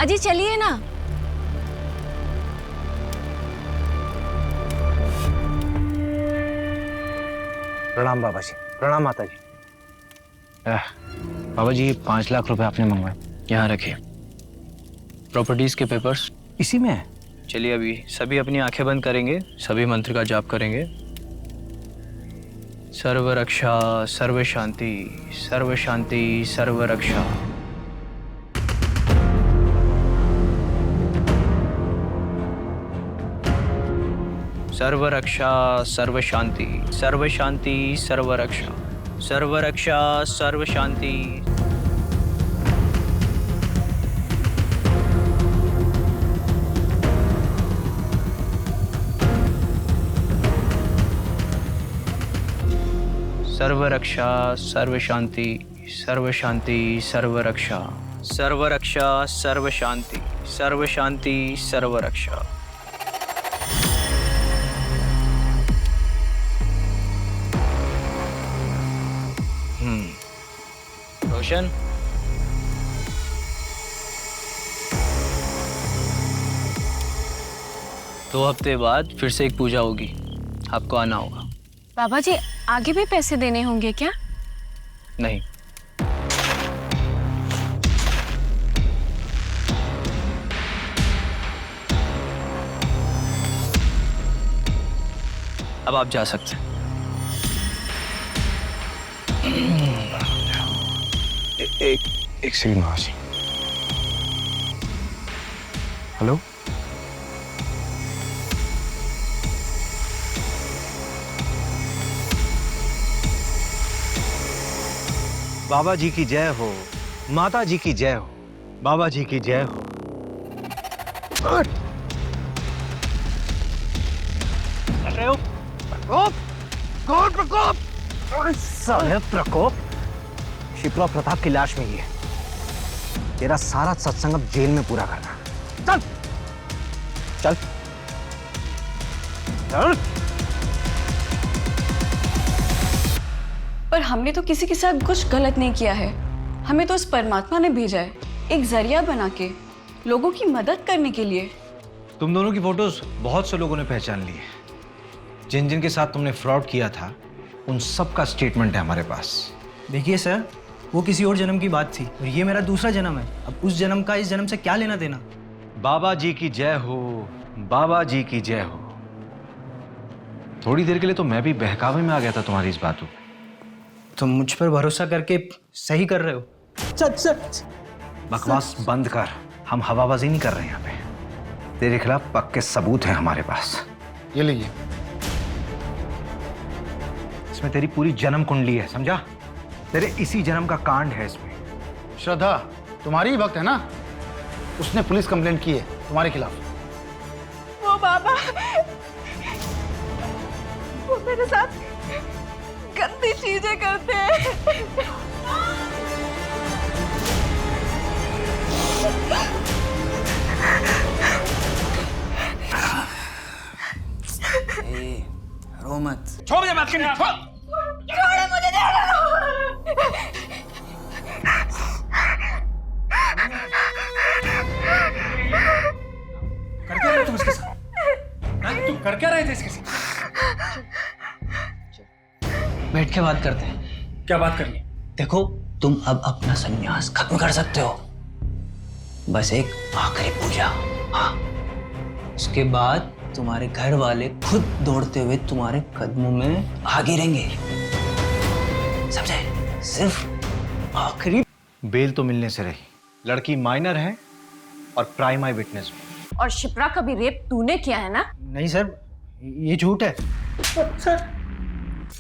अजी चलिए ना। प्रणाम बाबा जी। प्रणाम माता जी। बाबा जी, 5 लाख रुपए आपने मंगवाए, यहाँ रखिए। प्रॉपर्टीज के पेपर्स इसी में है। चलिए अभी सभी अपनी आंखें बंद करेंगे, सभी मंत्र का जाप करेंगे। सर्व रक्षा, सर्व शांति, सर्व शांति, सर्व रक्षा। सर्व रक्षा, सर्व शांति, सर्व शांति, सर्व रक्षा, सर्व रक्षा, सर्व शांति। सर्व रक्षा, सर्व शांति, सर्व शांति, सर्व रक्षा, सर्व रक्षा, सर्व शांति, सर्व शांति, सर्व रक्षा। रोशन, दो हफ्ते बाद फिर से एक पूजा होगी, आपको आना होगा। बाबा जी, आगे भी पैसे देने होंगे क्या? नहीं। अब आप जा सकते हैं। एक सेकंड महाशय। हेलो, बाबा जी की जय हो, माता जी की जय हो, बाबा जी की जय हो। प्रकोप, साले प्रकोप, शिप्रा प्रताप की लाश में ही है। तेरा सारा सत्संग अब जेल में पूरा करना। चल चल चल। पर हमने तो किसी के साथ कुछ गलत नहीं किया है। हमें तो उस परमात्मा ने भेजा है, एक जरिया बना के, लोगों की मदद करने के लिए। तुम दोनों की फोटोज बहुत से लोगों ने पहचान ली है। जिन जिन के साथ तुमने फ्रॉड किया था उन सब का स्टेटमेंट है हमारे पास। देखिए सर, वो किसी और जन्म की बात थी और ये मेरा दूसरा जन्म है। अब उस जन्म का इस जन्म से क्या लेना देना। बाबा जी की जय हो, बाबा जी की जय हो। थोड़ी देर के लिए तो मैं भी बहकावे में आ गया था तुम्हारी इस बातों। तुम मुझ पर भरोसा करके सही कर रहे हो। सच सच। बकवास बंद कर, हम हवाबाजी नहीं कर रहे हैं यहाँ पे। तेरे खिलाफ पक्के सबूत हैं हमारे पास। ये लीजिए। इसमें तेरी पूरी जन्म कुंडली है, समझा? तेरे इसी जन्म का कांड है इसमें। श्रद्धा तुम्हारी ही भक्त है ना? उसने पुलिस कंप्लेंट की है तुम्हारे खिलाफ। वो बाबा, वो मेरे साथ गंदी चीजें करते हैं। रो मत। छोड़ मुझे बात करनी। छोड़ो मुझे। तुम इसके साथ? हाँ, तुम कर क्या रहे थे इसके साथ? बैठ के बात करते हैं। क्या बात करनी? देखो, तुम अब अपना संन्यास खत्म कर सकते हो। बस एक आखिरी पूजा। हाँ, उसके बाद तुम्हारे घर वाले खुद दौड़ते हुए तुम्हारे कदमों में आ गिरेंगे। समझे? सिर्फ आखिरी। बेल तो मिलने से रही, लड़की माइनर है और प्राइम आई विटनेस भी। और शिप्रा का भी रेप तूने किया है ना? नहीं सर, ये झूठ है।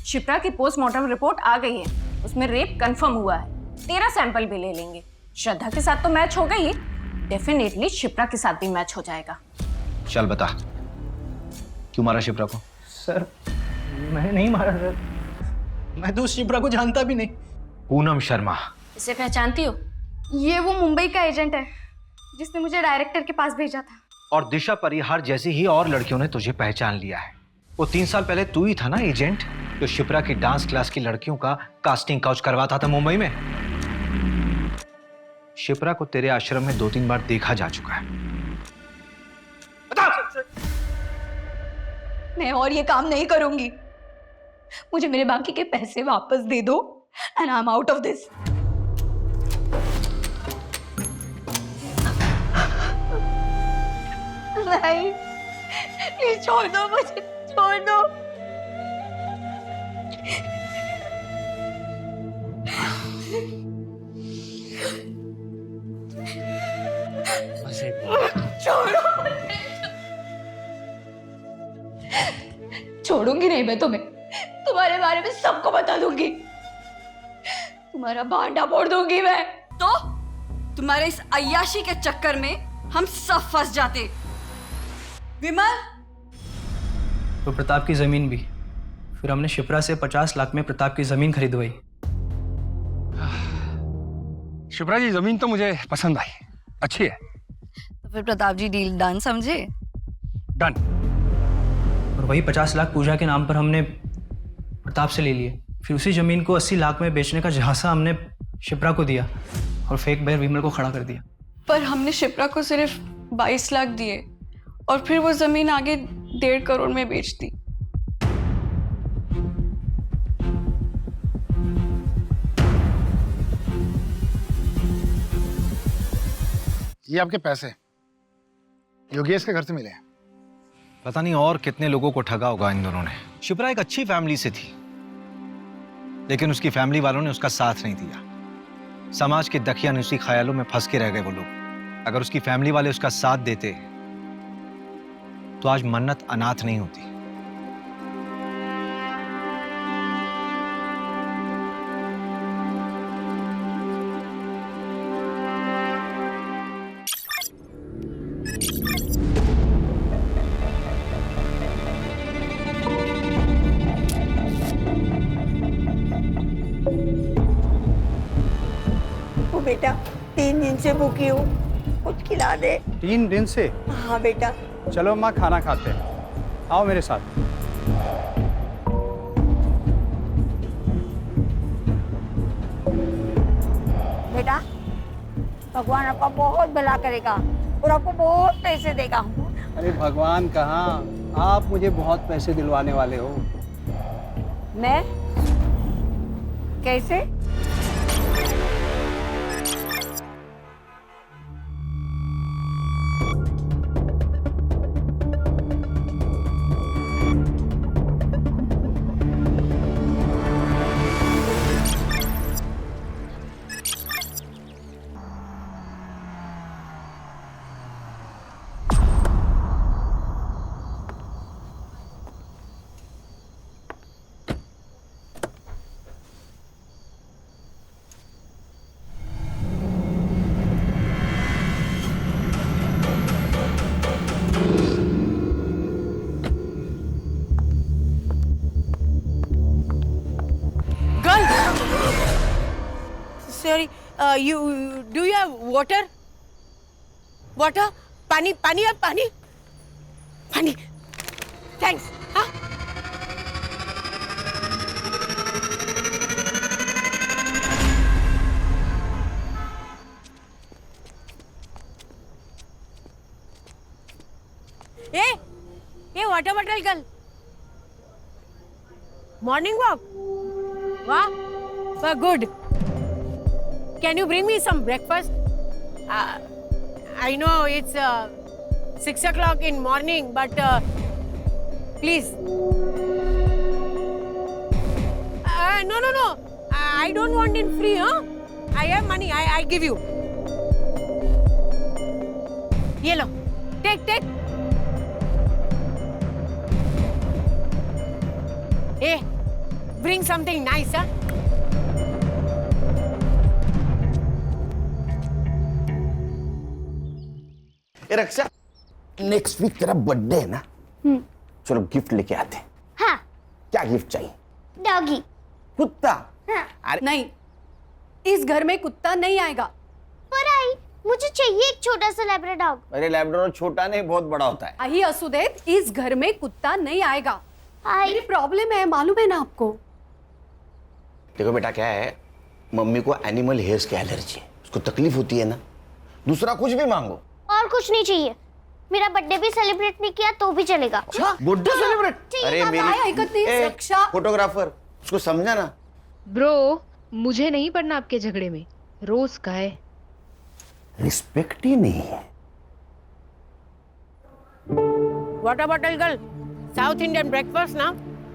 शिप्रा की पोस्टमार्टम रिपोर्ट आ गई है, उसमें रेप कंफर्म हुआ है। तेरा सैंपल भी ले लेंगे। श्रद्धा के साथ तो मैच हो गई, डेफिनेटली शिप्रा के साथ भी मैच हो जाएगा। चल बता, क्यों मारा शिप्रा को? सर मैंने नहीं मारा सर, मैं तो उस शिप्रा को जानता भी नहीं। पूनम शर्मा। इसे पहचानती हो? ये वो मुंबई का एजेंट है जिसने मुझे डायरेक्टर के पास भेजा था। और दिशा परिहार जैसी ही और लड़कियों ने तुझे पहचान लिया है। वो 3 साल पहले तू ही था ना एजेंट जो शिप्रा की डांस क्लास की लड़कियों का कास्टिंग काउच करवाता था मुंबई में। शिप्रा को तेरे आश्रम में 2-3 बार देखा जा चुका है। मैं और ये काम नहीं करूंगी। मुझे मेरे बाकी के पैसे वापस दे दो and I am out of this. नहीं, प्लीज छोड़ दो मुझे, छोड़ दो। छोड़ो मुझे। छोड़ूंगी नहीं मैं तुम्हें, तुम्हारे बारे में सबको बता दूंगी, तुम्हारा भांडा फोड़ दूंगी मैं। तो तुम्हारे इस अय्याशी के चक्कर में हम सब फंस जाते। विमल, तो प्रताप की जमीन भी, फिर हमने शिप्रा से 50 लाख में प्रताप की जमीन खरीदवाई। शिप्रा जी, जमीन तो मुझे पसंद आई, अच्छी है। तो फिर प्रताप जी डील डन समझे? डन। और वही 50 लाख पूजा के नाम पर हमने प्रताप से ले लिए। फिर उसी जमीन को 80 लाख में बेचने का झांसा हमने शिप्रा को दिया और फेक बायर विमल को खड़ा कर दिया। पर हमने शिप्रा को सिर्फ 22 लाख दिए और फिर वो जमीन आगे 1.5 करोड़ में बेच दी। ये आपके पैसे योगेश के घर से मिले हैं। पता नहीं और कितने लोगों को ठगा होगा इन दोनों ने। शिप्रा एक अच्छी फैमिली से थी, लेकिन उसकी फैमिली वालों ने उसका साथ नहीं दिया। समाज के दकियानुसी ख्यालों में फंस के रह गए वो लोग। अगर उसकी फैमिली वाले उसका साथ देते तो आज मन्नत अनाथ नहीं होती। बेटा 3 दिन से भूखी हूँ, कुछ खिला दे। 3 दिन से? हाँ बेटा। चलो माँ, खाना खाते हैं, आओ मेरे साथ। बेटा, भगवान आपका बहुत भला करेगा और आपको बहुत पैसे देगा। अरे भगवान कहाँ, आप मुझे बहुत पैसे दिलवाने वाले हो। मैं? कैसे? Sorry, do you have water? Water? पानी, पानी है, पानी? पानी. Thanks. हाँ? A water bottle girl, morning walk? वाह, good. Can you bring me some breakfast? I know it's 6 o'clock in morning, but please. No. I don't want it free, huh? I have money. I give you. Ye lo. Take. Hey, bring something nice, huh? A Raksha, next week तेरा birthday है ना? चलो gift लेके आते हैं. हाँ. क्या gift चाहिए? डॉगी. कुत्ता? हाँ. नहीं, इस घर में कुत्ता नहीं आएगा. पर आई, मुझे चाहिए एक छोटा सा लैब्राडोर डॉग. अरे लैब्राडोर छोटा नहीं, बहुत बड़ा होता है. आई असुदेव, इस घर में कुत्ता नहीं आएगा. मेरी प्रॉब्लम है, मालूम है ना आपको. देखो बेटा, क्या है, मम्मी को एनिमल हेयर्स की एलर्जी है, उसको तकलीफ होती है ना. दूसरा कुछ भी मांगो. और कुछ नहीं चाहिए. मेरा बर्थडे भी सेलिब्रेट नहीं किया तो भी चलेगा. Birthday celebrate? अरे मेरी फोटोग्राफर, उसको समझा ना. ब्रो, मुझे नहीं पड़ना आपके झगड़े में. रोज का है. रिस्पेक्ट ही नहीं है. Water bottle girl, south Indian breakfast ना,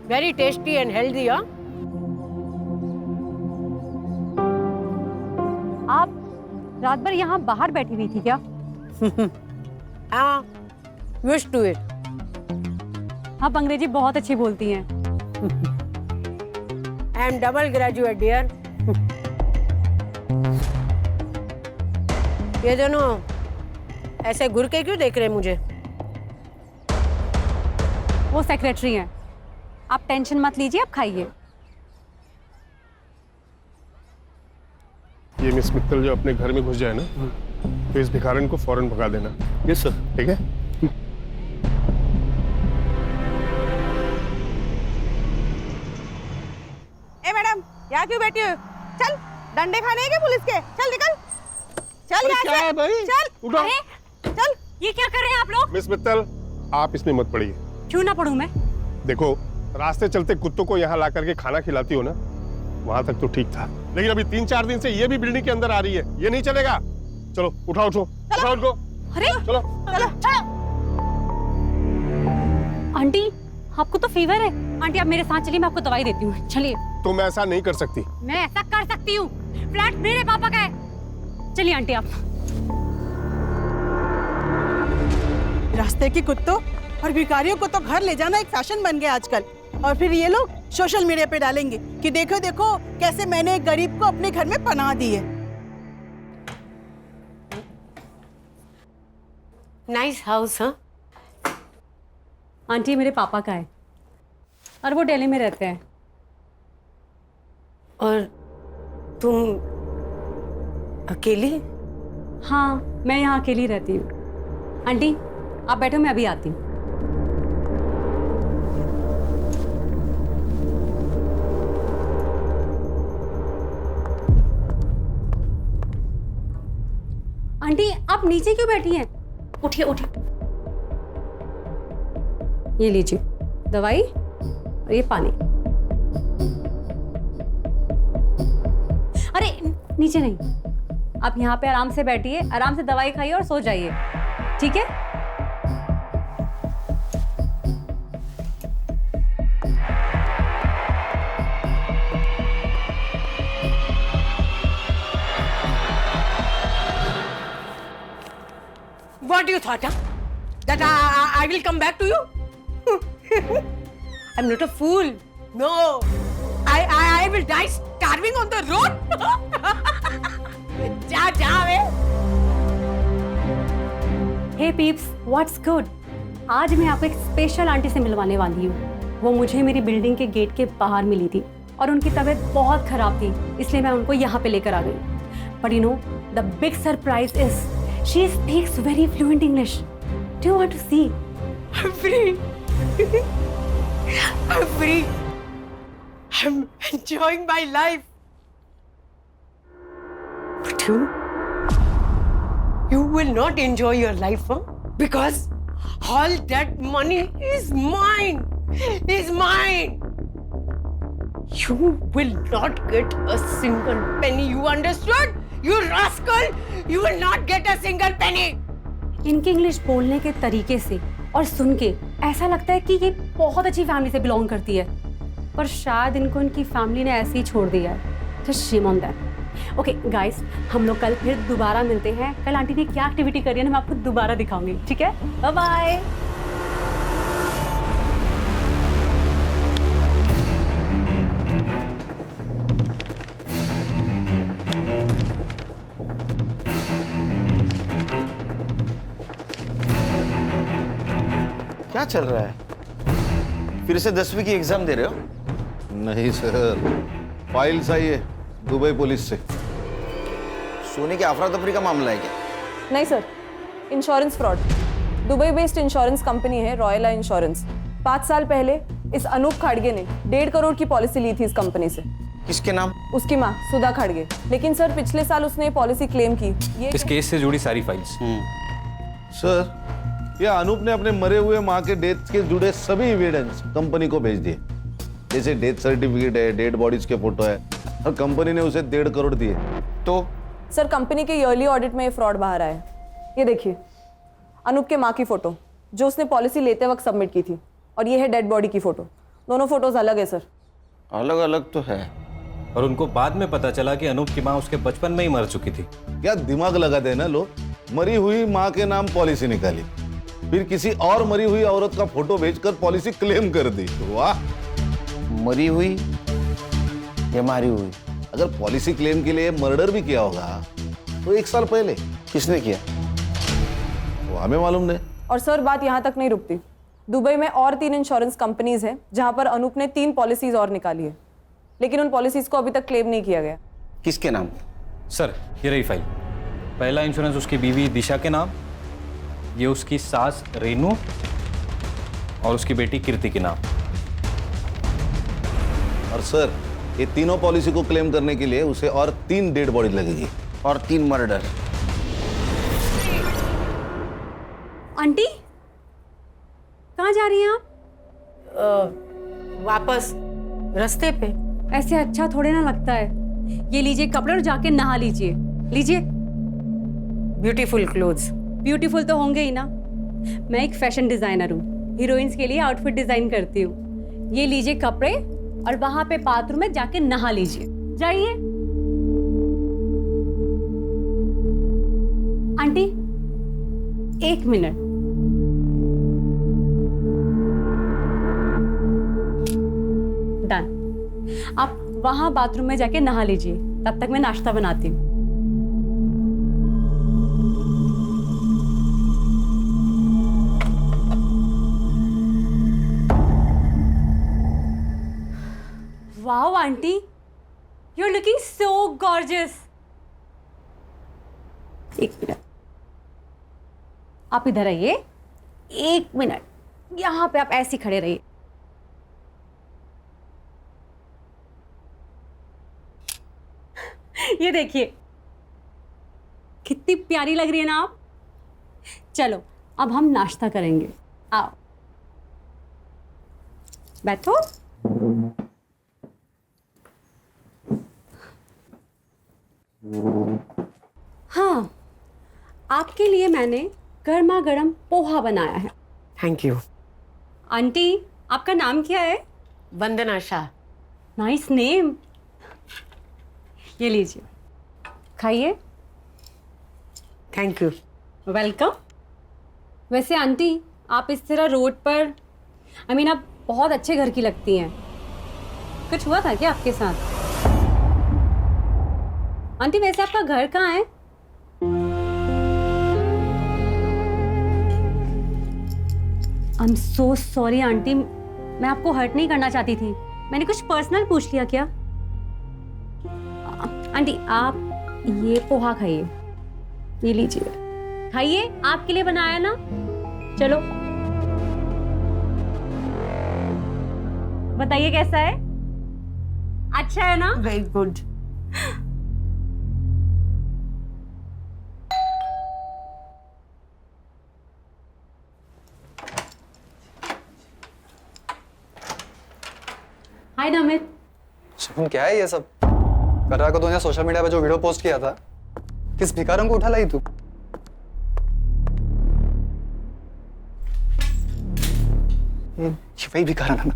वेरी टेस्टी एंड हेल्दी. हाँ, आप रात भर यहाँ बाहर बैठी हुई थी क्या? हाँ, used to it. आप अंग्रेजी बहुत अच्छी बोलती हैं. I am double graduate, dear. ये दोनों ऐसे घूर के क्यों देख रहे हैं मुझे? वो सेक्रेटरी हैं. आप टेंशन मत लीजिए, आप खाइए. ये मिस मित्तल जो अपने घर में घुस जाए ना, तो इस भिखारन को फौरन भगा देना. Yes sir. ठीक है. ए मैडम, यहाँ क्यों बैठी हो? चल, डंडे खाने हैं क्या पुलिस के? चल निकल. चल यहाँ से. क्या है भाई? चल. उठो. चल. ये क्या कर रहे हैं आप लोग? मिस मित्तल, आप इसमें मत पड़िए. क्यों ना पढ़ूं मैं? देखो, रास्ते चलते कुत्तों को यहाँ ला करके खाना खिलाती हो ना, वहां तक तो ठीक था, लेकिन अभी 3-4 दिन से ये भी बिल्डिंग के अंदर आ रही है. ये नहीं चलेगा. चलो उठाओ उनको. अरे चलो. आंटी, आपको तो फीवर है. आंटी, आप मेरे साथ चलिए, मैं आपको दवाई देती हूँ. चलिए. तुम ऐसा नहीं कर सकती. मैं ऐसा कर सकती हूँ. फ्लैट मेरे पापा का है. चलिए आंटी, आप. रास्ते के कुत्तों और भिखारियों को तो घर ले जाना एक फैशन बन गया आजकल. और फिर ये लोग सोशल मीडिया पे डालेंगे कि देखो देखो कैसे मैंने एक गरीब को अपने घर में पनाह दी है. Nice house. हाँ आंटी, मेरे पापा का है और वो दिल्ली में रहते हैं. और तुम अकेली? हाँ, मैं यहाँ अकेली रहती हूँ. आंटी, आप बैठो, मैं अभी आती हूँ. आंटी, आप नीचे क्यों बैठी हैं? उठिए. ये लीजिए दवाई और ये पानी. अरे नीचे नहीं, आप यहाँ पे आराम से बैठिए, आराम से दवाई खाइए और सो जाइए. ठीक है? What do you thought, huh? That I will come back to you? I'm not a fool. No. I will die starving on the road. जा वे. Hey peeps, what's good? आज मैं आपको एक स्पेशल आंटी से मिलवाने वाली हूँ. वो मुझे मेरी बिल्डिंग के गेट के बाहर मिली थी और उनकी तबीयत बहुत खराब थी, इसलिए मैं उनको यहाँ पे लेकर आ गई. But you know, the big surprise is she speaks very fluent English. Do you want to see? I'm free. I'm free. I'm enjoying my life. But you will not enjoy your life, huh? Because All that money is mine. Is mine. You will not get a single penny. You understood? You rascal! You will not get a single penny. इनके English बोलने के तरीके से और सुन के ऐसा लगता है कि ये बहुत अच्छी फैमिली से बिलोंग करती है, पर शायद इनको इनकी फैमिली ने ऐसे ही छोड़ दिया है। Just shame on them. Okay guys, हम लोग कल फिर दोबारा मिलते हैं। कल आंटी ने क्या एक्टिविटी करी है ना मैं आपको दोबारा दिखाऊंगी, ठीक है? Bye bye. क्या चल रहा है? फिर से 10वीं की एग्जाम दे रहे हो? नहीं सर, फाइल्स आई है दुबई पुलिस से। सोने की अफरा तफरी का मामला है क्या? नहीं sir, insurance fraud. Dubai based insurance company है रॉयला इंश्योरेंस। 5 साल पहले इस अनूप खाड़गे ने 1.5 करोड़ की पॉलिसी ली थी इस कंपनी से। किसके नाम? उसकी माँ सुधा खाड़गे। लेकिन सर पिछले साल उसने पॉलिसी क्लेम की। ये इस केस से जुड़ी सारी फाइल्स। सर, यह अनूप ने अपने मरे हुए माँ के डेथ के जुड़े सभी एविडेंस कंपनी को भेज दिए, जैसे डेथ सर्टिफिकेट है, डेड बॉडीज के फोटो है, और कंपनी ने उसे 1.5 करोड़ दिए। तो सर कंपनी के ईयरली ऑडिट में ये फ्रॉड बाहर आया है। ये देखिए अनूप के माँ की फोटो जो उसने पॉलिसी लेते वक्त सबमिट की थी, और ये है डेड बॉडी की फोटो। दोनों फोटोज अलग है सर। अलग अलग तो है, और उनको बाद में पता चला कि अनूप की माँ उसके बचपन में ही मर चुकी थी। क्या दिमाग लगाते हैं ना लोग। मरी हुई माँ के नाम पॉलिसी निकाली, फिर किसी और मरी हुई औरत का फोटो भेजकर पॉलिसी क्लेम कर दी। वाह। मरी हुई या मारी हुई? अगर पॉलिसी क्लेम के लिए मर्डर भी किया होगा तो 1 साल पहले। किसने किया वो हमें मालूम नहीं। और सर बात यहाँ तक नहीं रुकती। दुबई में और 3 इंश्योरेंस कंपनीज हैं जहाँ पर अनूप ने 3 पॉलिसीज और निकाली है, लेकिन उन पॉलिसीज को अभी तक क्लेम नहीं किया गया। किसके नाम? सर ये रही फाइल। पहला इंश्योरेंस उसकी बीवी दिशा के नाम, ये उसकी सास रेनू और उसकी बेटी कीर्ति के नाम। और सर ये तीनों पॉलिसी को क्लेम करने के लिए उसे और 3 डेड बॉडी लगेगी और 3 मर्डर। आंटी कहाँ जा रही हैं आप? वापस रास्ते पे। ऐसे अच्छा थोड़े ना लगता है। ये लीजिए कपड़े और जाके नहा लीजिए। लीजिए। Beautiful clothes. ब्यूटीफुल तो होंगे ही ना, मैं एक फैशन डिजाइनर हूँ, हीरोइंस के लिए आउटफिट डिजाइन करती हूँ। ये लीजिए कपड़े और वहां पे बाथरूम में जाके नहा लीजिए। जाइए। Aunty 1 minute. डन। आप वहां बाथरूम में जाके नहा लीजिए, तब तक मैं नाश्ता बनाती हूँ। Wow, aunty, you're looking so gorgeous. 1 minute, आप इधर आइए। 1 मिनट, यहाँ पे आप ऐसे खड़े रहिए। ये देखिए कितनी प्यारी लग रही है ना आप। चलो अब हम नाश्ता करेंगे। आओ बैठो। हाँ, आपके लिए मैंने गर्मा गर्म पोहा बनाया है। Thank you. आंटी आपका नाम क्या है? वंदना शाह। Nice name. ये लीजिए, खाइए। Thank you. वेलकम। वैसे आंटी आप इस तरह रोड पर आप बहुत अच्छे घर की लगती हैं। कुछ हुआ था क्या आपके साथ? आंटी वैसे आपका घर कहाँ है? I am so sorry aunty, मैं आपको हर्ट नहीं करना चाहती थी। मैंने कुछ पर्सनल पूछ लिया क्या? आंटी आप ये पोहा खाइए। ये लीजिए, खाइए, आपके लिए बनाया ना। चलो बताइए कैसा है? अच्छा है ना? Very good. Hi Namit. Shagun क्या है ये सब? कर रहा को तूने सोशल मीडिया पे जो वीडियो पोस्ट किया था, किस भिखारन को उठा लाई तू? ये वही भिखारन है ना?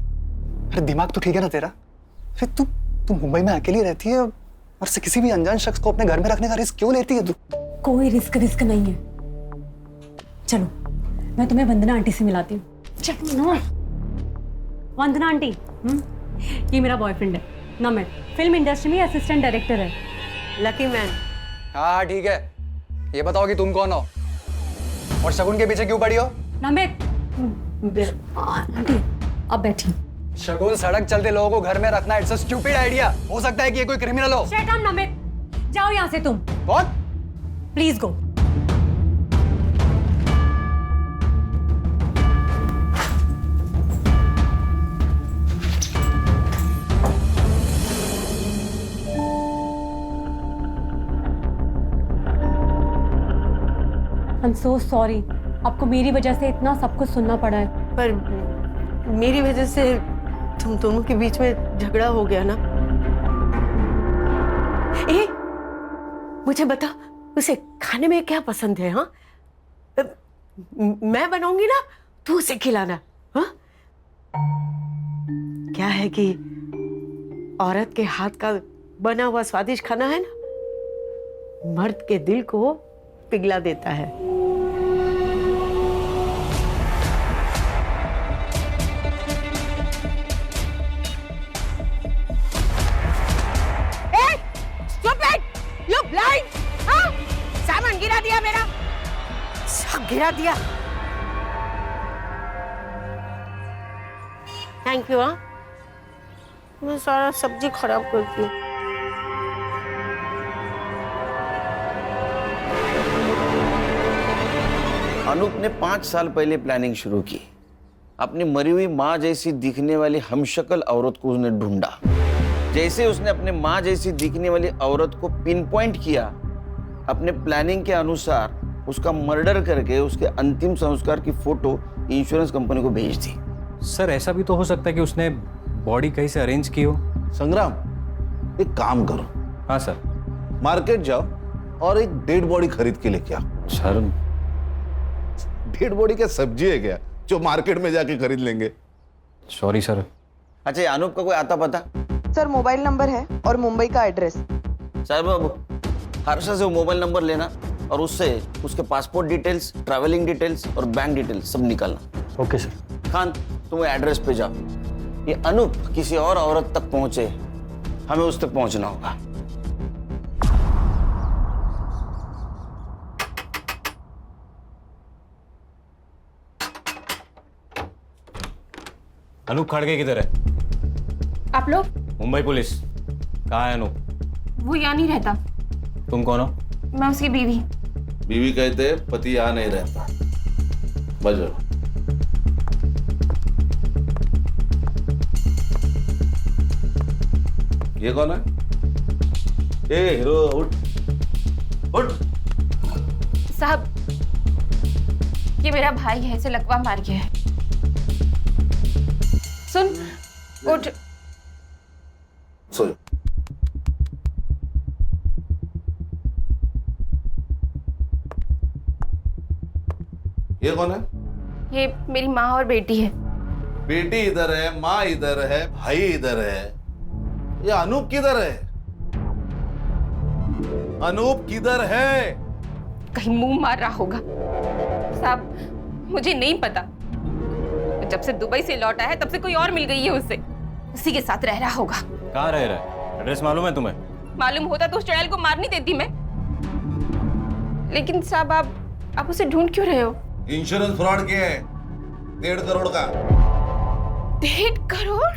अरे दिमाग तो ठीक है ना तेरा? अरे तू मुंबई में अकेली रहती है और से किसी भी अनजान शख्स को अपने घर में रखने का रिस्क क्यों लेती है तू? कोई रिस्क नहीं है। चलो मैं तुम्हें वंदना आंटी से मिलाती हूँ। चलो ना। वंदना आंटी, ये मेरा बॉयफ्रेंड है नमित, फिल्म इंडस्ट्री में असिस्टेंट डायरेक्टर है। Lucky man. हाँ ठीक है, ये बताओ कि तुम कौन हो और शगुन के पीछे क्यों पड़ी हो? नमित आंटी अब बैठी। शगुन सड़क चलते लोगों को घर में रखना इट्स अ स्टूपिड आइडिया। हो सकता है कि ये कोई क्रिमिनल हो। शट अप नमित, जाओ यहाँ से तुम। कौन? Please go. I'm so sorry, आपको मेरी वजह से इतना सब कुछ सुनना पड़ा है। पर मेरी वजह से तुम दोनों के बीच में झगड़ा हो गया ना। ए, मुझे बता, उसे खाने में क्या पसंद है? हाँ, मैं बनाऊंगी ना, तू उसे खिलाना। हाँ, क्या है कि औरत के हाथ का बना हुआ स्वादिष्ट खाना है ना, मर्द के दिल को पिघला देता है। You blind? हाँ? सामान गिरा दिया मेरा, सब गिरा दिया। Thank you. हाँ, मैं सारा सब्जी खराब करती हूँ। अनूप ने 5 साल पहले प्लानिंग शुरू की। अपनी मरी हुई माँ जैसी दिखने वाली हमशक्ल औरत को उसने ढूंढा। जैसे उसने अपने माँ जैसी दिखने वाली औरत को पिन पॉइंट किया, अपने प्लानिंग के अनुसार उसका मर्डर करके उसके अंतिम संस्कार की फोटो इंश्योरेंस कंपनी को भेज दी। सर ऐसा भी तो हो सकता है कि उसने बॉडी कहीं से अरेंज की हो। संग्राम, एक काम करो। हाँ सर। मार्केट जाओ और एक डेड बॉडी खरीद के लेके आओ। सर डेड बॉडी क्या सब्जी है क्या जो मार्केट में जाके खरीद लेंगे? Sorry sir. अच्छा, ये अनूप का कोई आता पता? सर मोबाइल नंबर है और मुंबई का एड्रेस। साहब अब हर्षा से वो मोबाइल नंबर लेना और उससे उसके पासपोर्ट डिटेल्स, ट्रैवलिंग डिटेल्स और बैंक डिटेल्स सब निकालना। Okay sir. खान, तुम एड्रेस पे जाओ। ये अनूप किसी और औरत तक पहुंचे, हमें उस तक पहुंचना होगा। अनूप खड़गे किधर है? आप लोग? मुंबई पुलिस। कहाँ है अनूप? वो यहाँ नहीं रहता। तुम कौन हो? मैं उसकी बीवी। बीवी कहते हैं, पति यहाँ नहीं रहता। बजो। ये कौन है? ए हीरो, उठ उठ। साहब, ये मेरा भाई है, इसे लकवा मार गया है। सुन, उठ। सो ये कौन है? ये मेरी माँ और बेटी है। बेटी इधर है, माँ इधर है, भाई इधर है। ये अनूप किधर है? अनूप किधर है? कहीं मुंह मार रहा होगा। साहब, मुझे नहीं पता। जब से दुबई से लौटा है तब से कोई और मिल गई है उसे, उसी के साथ रह रहा होगा। कहाँ रह रहा है? एड्रेस मालूम है तुम्हें? मालूम होता तो उस चुड़ैल को मार नहीं देती मैं। लेकिन साहब, आप उसे ढूंढ क्यों रहे हो? इंश्योरेंस फ्रॉड किया है 1.5 करोड़ का। 1.5 करोड़?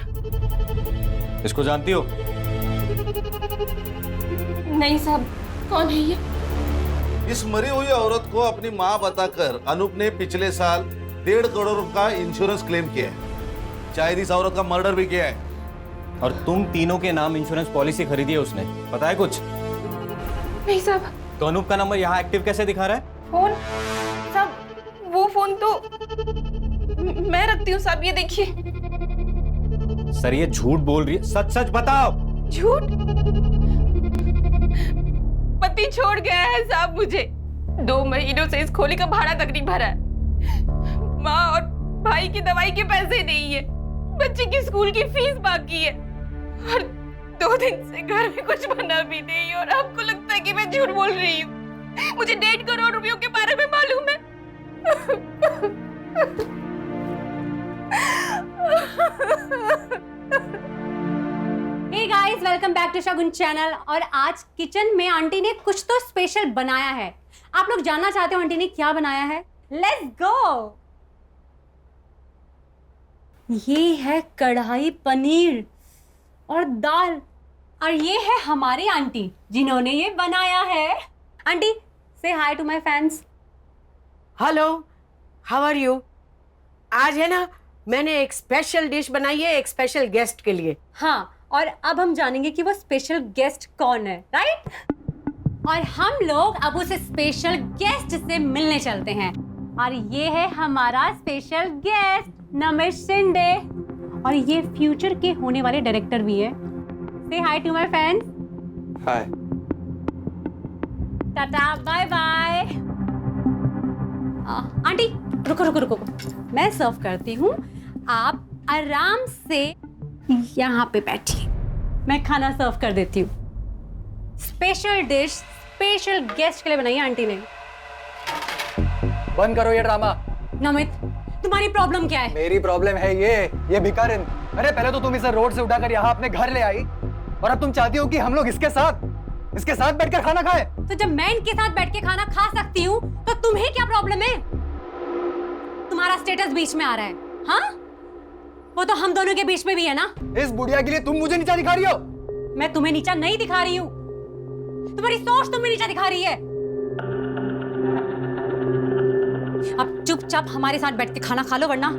इसको जानती हो? नहीं साहब, कौन है ये? इस मरी हुई औरत को अपनी माँ बताकर अनूप ने पिछले साल 1.5 करोड़ का इंश्योरेंस क्लेम किया है। शायद इस औरत का मर्डर भी किया है। और तुम तीनों के नाम इंश्योरेंस पॉलिसी खरीदी है उसने, पता है कुछ? नहीं साहब। तो अनूप का नंबर यहाँ एक्टिव कैसे दिखा रहा है? फोन साहब, वो फोन तो मैं रखती हूँ साहब, ये देखिए। सर ये झूठ बोल रही है, सच सच बताओ। झूठ? पति छोड़ गया है साहब मुझे। 2 महीनों से इस खोली का भाड़ा तक नहीं भरा है। माँ और भाई की दवाई के पैसे नहीं है, बच्चे की स्कूल की फीस बाकी है, और 2 दिन से घर में कुछ बना भी नहीं। और आपको लगता है कि मैं झूठ बोल रही हूँ? मुझे 1.5 करोड़ रुपयों के बारे में मालूम है। Hey guys, welcome back to Shagun channel. और आज किचन में आंटी ने कुछ तो स्पेशल बनाया है। आप लोग जानना चाहते हो आंटी ने क्या बनाया है? Let's go. ये है कढ़ाई पनीर और दाल, और ये है हमारी आंटी जिन्होंने ये बनाया है। आंटी से hi to my fans. Hello, how are you? आज है ना, मैंने एक स्पेशल डिश बनाई है एक स्पेशल गेस्ट के लिए। हाँ, और अब हम जानेंगे कि वो स्पेशल गेस्ट कौन है, राइट? और हम लोग अब उस स्पेशल गेस्ट से मिलने चलते हैं। और ये है हमारा स्पेशल गेस्ट नमित शिंदे, और ये फ्यूचर के होने वाले डायरेक्टर भी है। से hi to my fans. Hi. Tata, bye bye. Aunty रुको रुको रुको, मैं सर्व करती हूँ, आप आराम से यहाँ पे बैठिए, मैं खाना सर्व कर देती हूँ। स्पेशल डिश स्पेशल गेस्ट के लिए बनाई है आंटी ने। बंद करो ये ड्रामा। नमित, तुम्हारी प्रॉब्लम क्या है? मेरी प्रॉब्लम है ये भिखारिन। अरे पहले तो तुम इसे रोड से उठाकर यहाँ अपने घर ले आई, और अब तुम चाहती हो कि हम लोग इसके साथ बैठकर खाना खाएं। तो जब मैं इनके साथ बैठ के खाना खा सकती हूँ तो तुम्हें क्या प्रॉब्लम है? तुम्हारा स्टेटस बीच में आ रहा है, हाँ? वो तो हम दोनों के बीच में भी है ना। इस बुढ़िया के लिए तुम मुझे नीचा दिखा रही हो? मैं तुम्हें नीचा नहीं दिखा रही हूँ, तुम्हारी सोच तुम्हें नीचा दिखा रही है। अब चुपचाप हमारे साथ बैठ के खाना खा लो, वरना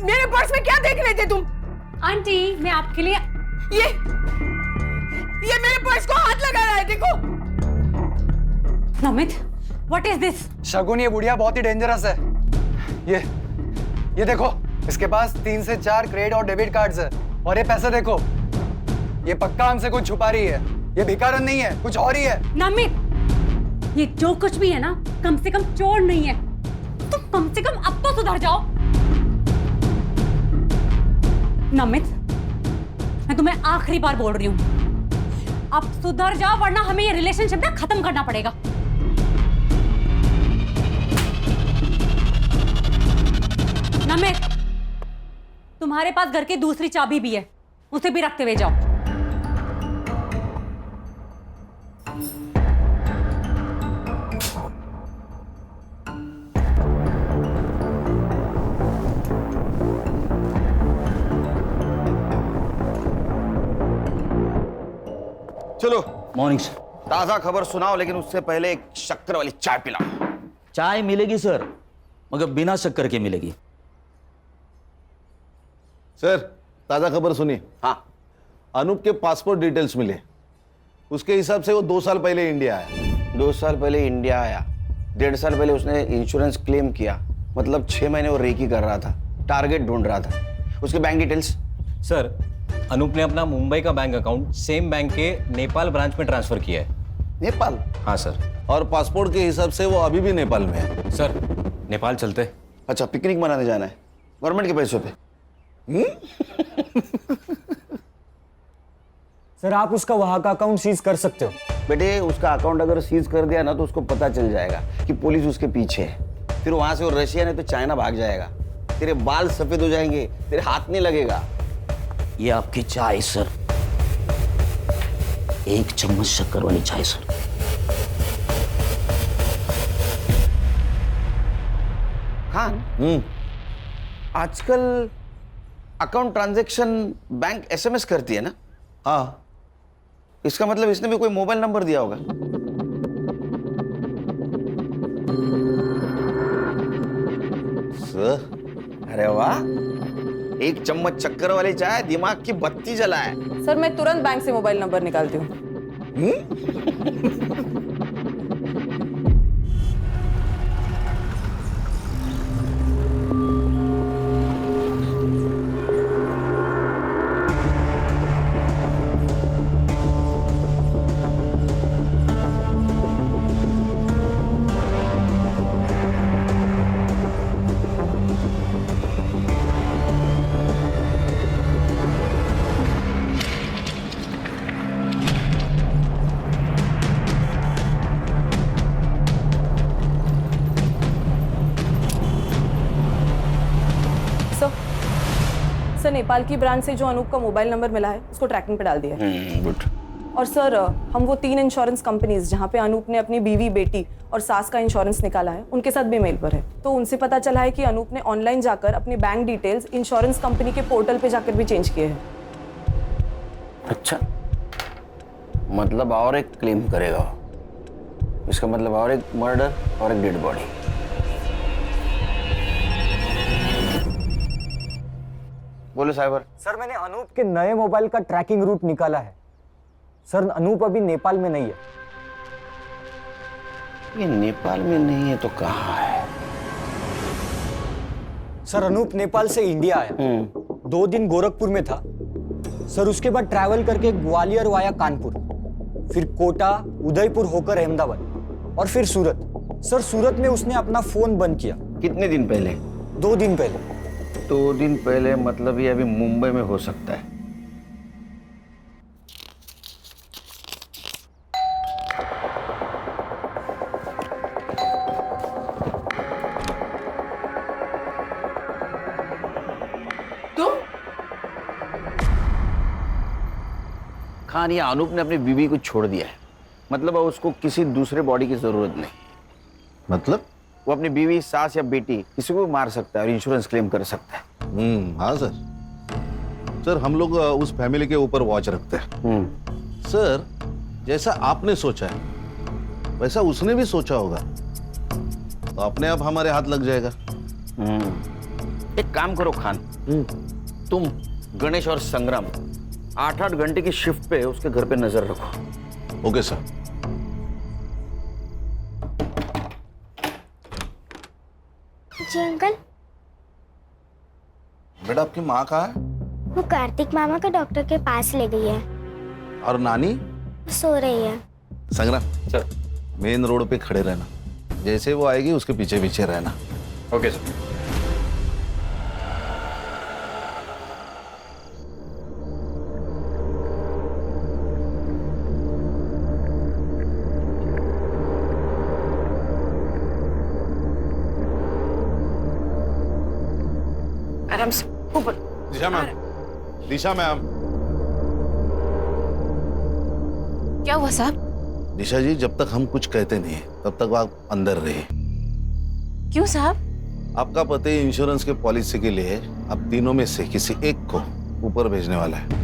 मेरे पर्स में क्या देख रहे थे तुम? आंटी, मैं आपके लिए ये मेरे पर्स को हाथ लगा रहा है, देखो। Namit, what is this? Shagun, ये बुढ़िया बहुत ही डेंजरस है। ये देखो, इसके पास 3 से 4 क्रेडिट और डेबिट कार्ड्स है, और ये पैसे देखो, ये पक्का हमसे कुछ छुपा रही है। ये भिखारन नहीं है, कुछ और ही है। नमित, ये जो कुछ भी है ना, कम से कम चोर नहीं है। तुम कम से कम अब तो सुधर जाओ। नमित, मैं तुम्हें आखिरी बार बोल रही हूँ, अब सुधर जाओ, वरना हमें ये रिलेशनशिप ना खत्म करना पड़ेगा। नमित, तुम्हारे पास घर की दूसरी चाबी भी है, उसे भी रखते हुए जाओ। चलो। Morning sir. ताजा खबर सुनाओ, लेकिन उससे पहले एक शक्कर वाली चाय पिलाओ। चाय मिलेगी सर, मगर बिना शक्कर के मिलेगी। सर, ताजा खबर सुनिए। हाँ। अनूप के पासपोर्ट डिटेल्स मिले। उसके हिसाब से वो 2 साल पहले इंडिया आया। 2 साल पहले इंडिया आया, 1.5 साल पहले उसने इंश्योरेंस क्लेम किया, मतलब 6 महीने वो रेकी कर रहा था, टारगेट ढूंढ रहा था। उसके बैंक डिटेल्स? सर, अनूप ने अपना मुंबई का बैंक अकाउंट सेम बैंक के नेपाल ब्रांच में ट्रांसफर किया है। नेपाल? हाँ सर। और पासपोर्ट के हिसाब से वो अभी भी नेपाल में है। सर, नेपाल चलते। अच्छा, पिकनिक मनाने जाना है गवर्नमेंट के पैसों पे? सर आप उसका वहां का अकाउंट सीज कर सकते हो। बेटे उसका अकाउंट अगर सीज कर दिया ना तो उसको पता चल जाएगा कि पुलिस उसके पीछे है। फिर वहां से वो रशिया नहीं तो चाइना भाग जाएगा। तेरे बाल सफेद हो जाएंगे, तेरे हाथ नहीं लगेगा। ये आपकी चाय सर, 1 चम्मच शक्कर वाली चाय सर। खान, आजकल अकाउंट ट्रांजैक्शन बैंक एसएमएस करती है ना? हाँ। इसका मतलब इसने भी कोई मोबाइल नंबर दिया होगा। सर, अरे वाह, 1 चम्मच चक्कर वाली चाय दिमाग की बत्ती जलाए। सर मैं तुरंत बैंक से मोबाइल नंबर निकालती हूँ। सर नेपाल की ब्रांच से जो अनूप का मोबाइल नंबर मिला है उसको ट्रैकिंग पे डाल दिया है। गुड। और सर हम वो 3 इंश्योरेंस कंपनीज जहाँ पे अनूप ने अपनी बीवी, बेटी और सास का इंश्योरेंस निकाला है उनके साथ भी मेल पर है। तो उनसे पता चला है कि अनूप ने ऑनलाइन जाकर अपनी बैंक डिटेल्स इंश्योरेंस कंपनी के पोर्टल पे जाकर भी चेंज किए हैं। अच्छा, मतलब और एक क्लेम करेगा। इसका मतलब और एक मर्डर और एक डेड बॉडी। बोलो साइबर। सर मैंने अनूप के नए मोबाइल का ट्रैकिंग रूट निकाला है। सर अनूप अभी नेपाल में नहीं है। ये नेपाल में नहीं है तो कहाँ है? सर अनूप नेपाल से इंडिया आया, 2 दिन गोरखपुर में था। सर उसके बाद ट्रैवल करके ग्वालियर वाया कानपुर, फिर कोटा, उदयपुर होकर अहमदाबाद और फिर सूरत। सर सूरत में उसने अपना फोन बंद किया। कितने दिन पहले? 2 दिन पहले। 2 दिन पहले मतलब ये अभी मुंबई में हो सकता है। खान, ये अनूप ने अपनी बीवी को छोड़ दिया है, मतलब अब उसको किसी दूसरे बॉडी की जरूरत नहीं। मतलब वो अपनी बीवी, सास या बेटी किसी को भी मार सकता है और इंश्योरेंस क्लेम कर सकता है। हाँ सर। सर हम लोग उस फैमिली के ऊपर वॉच रखते हैं। सर जैसा आपने सोचा है वैसा उसने भी सोचा होगा, तो अपने आप हमारे हाथ लग जाएगा। एक काम करो खान, तुम गणेश और संग्राम 8-8 घंटे की शिफ्ट पे उसके घर पे नजर रखो। Okay sir. जी अंकल। बेटा आपकी माँ कहाँ है? वो कार्तिक मामा का डॉक्टर के पास ले गई है। और नानी? सो रही है। संग्राम सर, मेन रोड पे खड़े रहना, जैसे वो आएगी उसके पीछे पीछे रहना। Okay sir. आराम से ऊपर। दिशा मैम, दिशा मैम। क्या हुआ साहब? दिशा जी, जब तक हम कुछ कहते नहीं तब तक आप अंदर रहिए। क्यों साहब? आपका पति इंश्योरेंस के पॉलिसी के लिए आप तीनों में से किसी एक को ऊपर भेजने वाला है।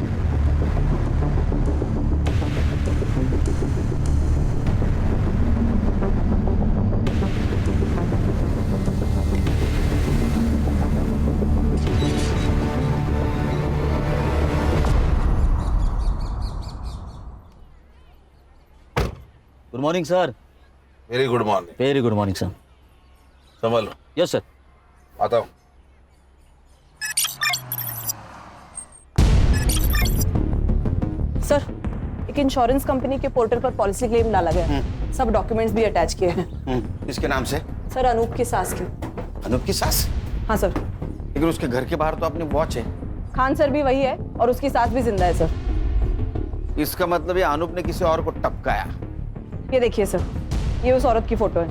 Good morning sir. Very good morning. Very good morning sir. संभालो। Yes sir. आता हूँ। सर एक इंश्योरेंस कंपनी के पोर्टल पर पॉलिसी क्लेम डाला गया, सब डॉक्यूमेंट्स भी अटैच किए हैं। किसके नाम से? सर अनूप की सास की। अनूप की सास? हाँ सर। लेकिन उसके घर के बाहर तो अपनी वॉच है। खान सर भी वही है और उसकी सास भी जिंदा है सर। इसका मतलब ये अनूप ने किसी और को टपकाया। ये देखिए सर, ये उस औरत की फोटो है।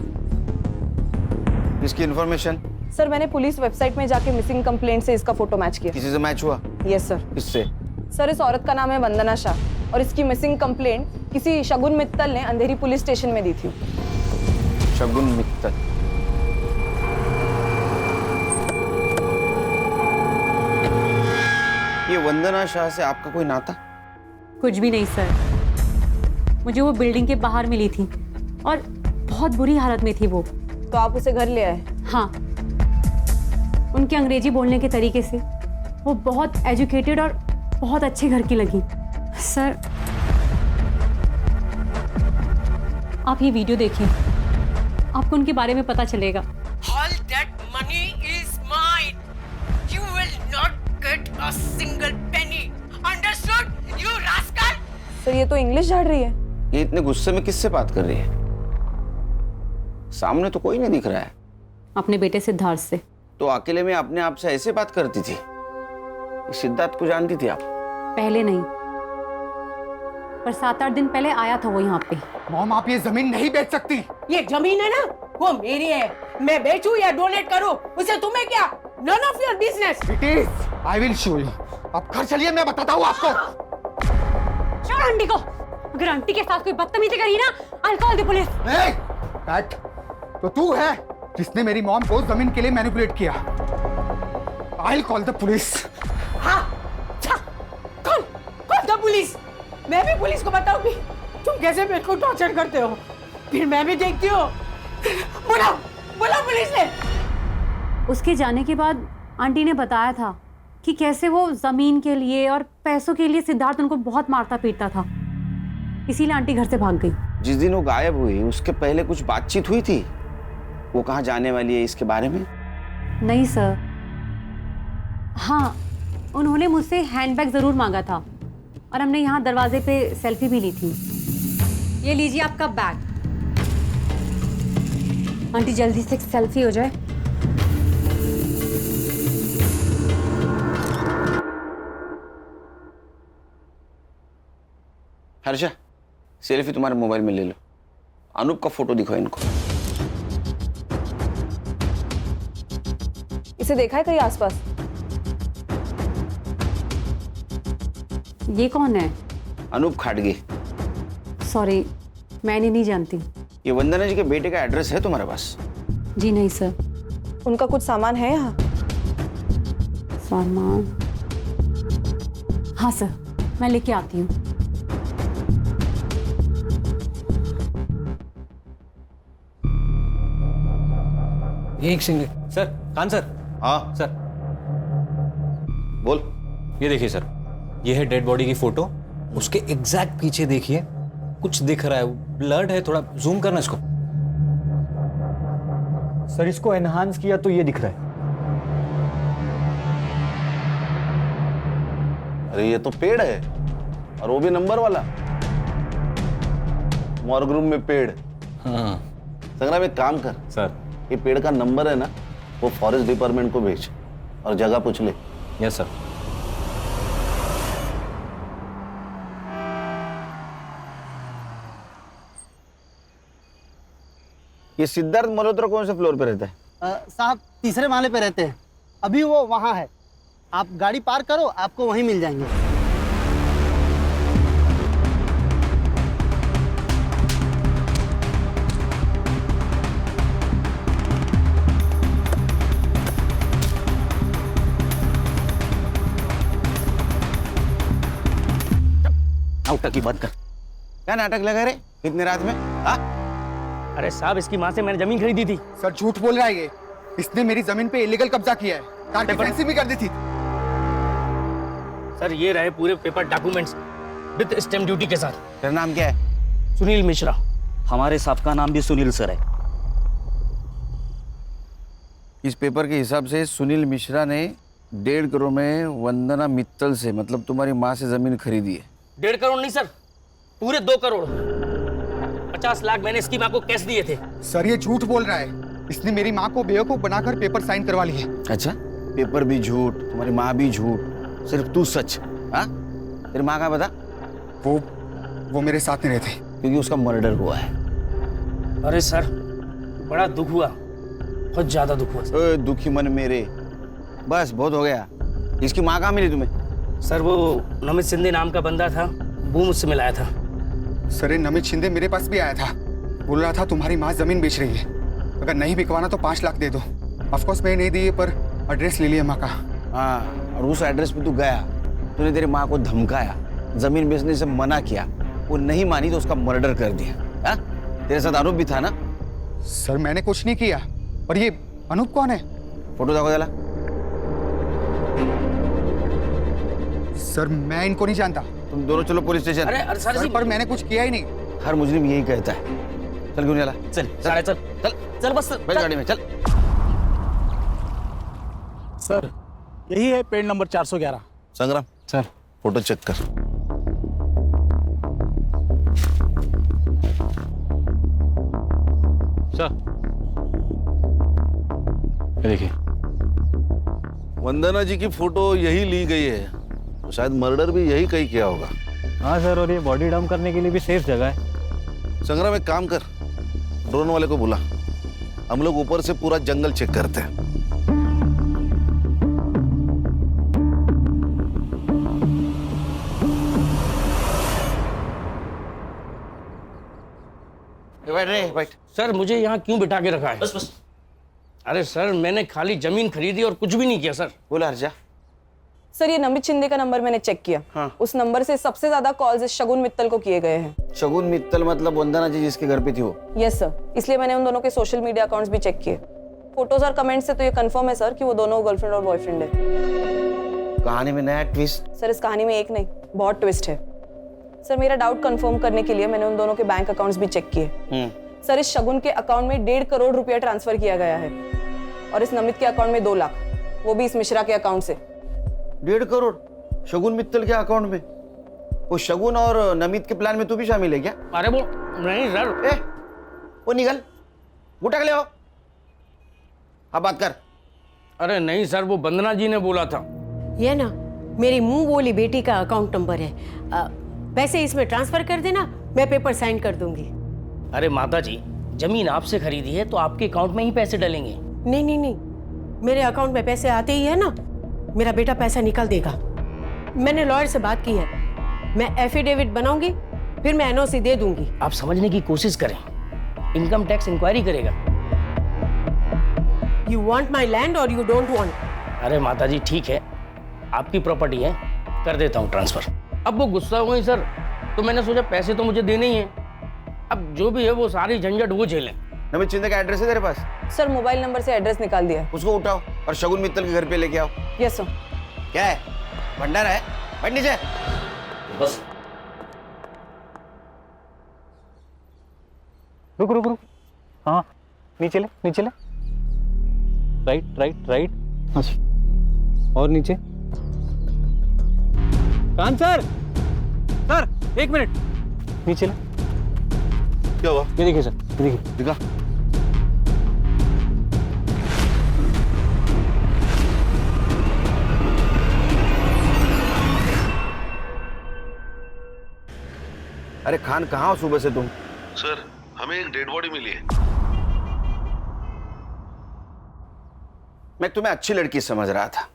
इसकी इन्फॉर्मेशन? सर मैंने पुलिस वेबसाइट में जाके मिसिंग कंप्लेंट से इसका फोटो मैच किया। किसी से मैच हुआ? Yes sir. किससे? सर इस औरत का नाम है वंदना शाह और इसकी मिसिंग कंप्लेंट किसी शगुन मित्तल ने अंधेरी पुलिस स्टेशन में दी थी। शगुन मित्तल? ये वंदना शाह से आपका कोई नाता? कुछ भी नहीं सर, मुझे वो बिल्डिंग के बाहर मिली थी और बहुत बुरी हालत में थी वो। तो आप उसे घर ले आए? हाँ, उनके अंग्रेजी बोलने के तरीके से वो बहुत एजुकेटेड और बहुत अच्छे घर की लगी। सर आप ये वीडियो देखिए, आपको उनके बारे में पता चलेगा। All that money is mine. You will not get a single penny. Understood? You rascal! Sir ये तो इंग्लिश झाड़ रही है। ये इतने गुस्से में किससे बात कर रही है? सामने तो कोई नहीं दिख रहा है। अपने बेटे सिद्धार्थ से। तो अकेले में अपने आप से ऐसे बात करती थी? सिद्धार्थ को जानती थी आप? पहले नहीं, पर 7-8 दिन पहले आया था वो यहाँ पे। मॉम आप ये जमीन नहीं बेच सकती। ये जमीन है ना, वो मेरी है। मैं बेचूं या डोनेट करूं, उसे तुम्हें क्या? None of your business. It is. I will show you. आप घर चलिए, मैं बताता हूँ आपको। छोड़ आंटी को। अगर आंटी के साथ कोई बदतमीजी करी ना, I'll call the police. Cat, तो तू है जिसने मेरी मॉम को जमीन के लिए मैनिपुलेट किया। I'll call the police. हाँ, कौन द पुलिस? मैं भी पुलिस को बताऊंगी तुम कैसे मेरे को टॉर्चर करते हो, फिर मैं भी देखती हूँ। बुलाओ पुलिस ने। उसके जाने के बाद आंटी ने बताया था कि कैसे वो जमीन के लिए और पैसों के लिए सिद्धार्थ उनको बहुत मारता पीटता था, इसीलिए आंटी घर से भाग गई। जिस दिन वो गायब हुई उसके पहले कुछ बातचीत हुई थी? वो कहाँ जाने वाली है इसके बारे में? नहीं सर, हाँ उन्होंने मुझसे हैंडबैग जरूर मांगा था और हमने यहाँ दरवाजे पे सेल्फी भी ली थी। ये लीजिए आपका बैग। आंटी जल्दी से एक सेल्फी हो जाए। हर्षा, सेल्फी तुम्हारे मोबाइल में ले लो। अनूप का फोटो दिखाओ इनको। इसे देखा है कहीं आसपास? ये कौन है? अनूप खाटगे। सॉरी, मैंने नहीं जानती। ये वंदना जी के बेटे का एड्रेस है तुम्हारे पास? जी नहीं सर। उनका कुछ सामान है यहाँ? सामान? हाँ सर, मैं लेके आती हूँ। एक सेकंड सर। कान सर। हाँ सर, बोल। ये देखिए सर, ये है डेड बॉडी की फोटो। उसके एग्जैक्ट पीछे देखिए कुछ दिख रहा है, ब्लड है। थोड़ा जूम करना इसको। सर इसको एनहांस किया तो ये दिख रहा है। अरे ये तो पेड़ है, और वो भी नंबर वाला। मॉर्ग रूम में पेड़। हाँ संग्राम एक काम कर सर, ये पेड़ का नंबर है ना, वो फॉरेस्ट डिपार्टमेंट को भेज और जगह पूछ ले। Yes sir. ये सिद्धार्थ मल्होत्रा कौन से फ्लोर पे रहता है? साहब तीसरे माले पे रहते हैं। अभी वो वहाँ है, आप गाड़ी पार करो, आपको वहीं मिल जाएंगे। नाटक की बात कर। क्या नाटक लगा रहे इतने रात में? हाँ? अरे साहब, इसकी माँ से मैंने जमीन खरीदी थी। सर झूठ बोल रहा है ये। इसने मेरी जमीन पे इलीगल कब्जा किया है, कार की फैंसी भी कर दी थी। सर ये रहे पूरे paper documents with stamp duty के साथ। तेरा नाम क्या है? सुनील मिश्रा। हमारे साहब का नाम भी सुनील सर है। इस पेपर के हिसाब से सुनील मिश्रा ने 1.5 करोड़ में वंदना मित्तल से, मतलब तुम्हारी माँ से जमीन खरीदी है। 1.5 करोड़ नहीं सर, पूरे 2 करोड़। 50 लाख मैंने इसकी माँ को कैश दिए थे। सर ये झूठ बोल रहा है। इसने मेरी माँ को बेवकूफ बनाकर पेपर साइन करवा लिए। अच्छा, पेपर भी झूठ, तुम्हारी माँ भी झूठ, सिर्फ तू सच। हाँ? तेरी माँ का बता? वो वो मेरे साथ नहीं रहते। क्योंकि उसका मर्डर हुआ है। अरे सर, बड़ा दुख हुआ, बहुत ज्यादा दुख हुआ। ओए दुखी मन मेरे, बस बहुत हो गया। इसकी माँ कहाँ मिली तुम्हें? सर वो नमित शिंदे नाम का बंदा था, वो मुझसे मिलाया था। सर ये नमित शिंदे मेरे पास भी आया था, बोल रहा था तुम्हारी माँ जमीन बेच रही है, अगर नहीं बिकवाना तो 5 लाख दे दो। ऑफकोर्स मैंने नहीं दी पर एड्रेस ले लिया माँ का। हाँ, और उस एड्रेस पे तू गया, तूने तेरी माँ को धमकाया, जमीन बेचने से मना किया, वो नहीं मानी तो उसका मर्डर कर दिया। हाँ, तेरे साथ आरोप भी था ना? सर मैंने कुछ नहीं किया। और ये अनूप कौन है? फोटो देखो जरा। सर मैं इनको नहीं जानता। तुम दोनों चलो पुलिस स्टेशन। अरे सर पर मैंने कुछ किया ही नहीं। हर मुजरिम यही कहता है। चल क्यों नहीं चला? चल चल चल चल बस बैठ गाड़ी में चल। सर यही है पेड़ नंबर 411। संग्राम सर फोटो चेक कर। सर देखिए, वंदना जी की फोटो यही ली गई है, तो शायद मर्डर भी यही कहीं किया होगा। हाँ सर, और ये बॉडी डंप करने के लिए भी सेफ जगह है। संग्राम एक काम कर, ड्रोन वाले को बुला, हम लोग ऊपर से पूरा जंगल चेक करते हैं। बैठ रे, बैठ। सर मुझे यहाँ क्यों बिठा के रखा है? बस बस। अरे सर मैंने खाली जमीन खरीदी और कुछ भी नहीं किया सर। बोला हर्षा। सर ये नमित शिंदे का नंबर मैंने चेक किया। हाँ। उस नंबर से सबसे ज्यादा कॉल्स शगुन मित्तल को किए गए हैं। शगुन मित्तल मतलब वंदना जी जिसके घर पे थी वो? यस सर, इसलिए मैंने उन दोनों के सोशल मीडिया अकाउंट्स भी चेक किए। फोटोज और कमेंट से तो ये कंफर्म है सर कि वो दोनों गर्लफ्रेंड और बॉयफ्रेंड है। कहानी में नया ट्विस्ट? सर इस कहानी में एक नहीं, बहुत ट्विस्ट है। सर मेरा डाउट कंफर्म करने के लिए मैंने उन दोनों के बैंक अकाउंट्स भी चेक किए। सर इस शगुन के अकाउंट में 1.5 करोड़ रुपया ट्रांसफर किया गया है और इस नमित के अकाउंट में 2 लाख, वो भी इस मिश्रा के अकाउंट से। 1.5 करोड़ शगुन मित्तल के अकाउंट में? वो शगुन और नमित के प्लान में तू भी शामिल है क्या? अरे वो नहीं सर। वो निकल, गुटक ले आओ, अब बात कर। अरे नहीं सर, वो वंदना जी ने बोला था। ये ना मेरी मुंह बोली बेटी का अकाउंट नंबर है, पैसे इसमें ट्रांसफर कर देना, मैं पेपर साइन कर दूंगी। अरे माता जी, जमीन आपसे खरीदी है तो आपके अकाउंट में ही पैसे डलेंगे। नहीं नहीं नहीं, मेरे अकाउंट में पैसे आते ही है ना, मेरा बेटा पैसा निकाल देगा। मैंने लॉयर से बात की है, मैं एफिडेविट बनाऊंगी, फिर मैं एनओसी दे दूंगी। आप समझने की कोशिश करें, इनकम टैक्स इंक्वायरी करेगा। यू वांट माई लैंड और यू डोंट वांट? अरे माता जी ठीक है, आपकी प्रॉपर्टी है, कर देता हूँ ट्रांसफर। अब वो गुस्सा हो गई सर, तो मैंने सोचा पैसे तो मुझे देने ही हैं, अब जो भी है वो सारी झंझट वो झेलें। नमित शिंदे का एड्रेस है तेरे पास? सर मोबाइल नंबर से एड्रेस निकाल दिया है। उसको उठाओ और शगुन मित्तल के घर पे लेके आओ। Yes sir. क्या है, भंडारा है? बैठ नीचे। बस रुक रुक रुक, हाँ नीचे ले, नीचे ले, राइट राइट राइट, और नीचे। कान सर, सर 1 मिनट, नीचे ले। क्या हुआ? ये देखिए सर, ये देखिए। दिखा। अरे खान कहाँ हो सुबह से तुम? सर हमें एक डेड बॉडी मिली है। मैं तुम्हें अच्छी लड़की समझ रहा था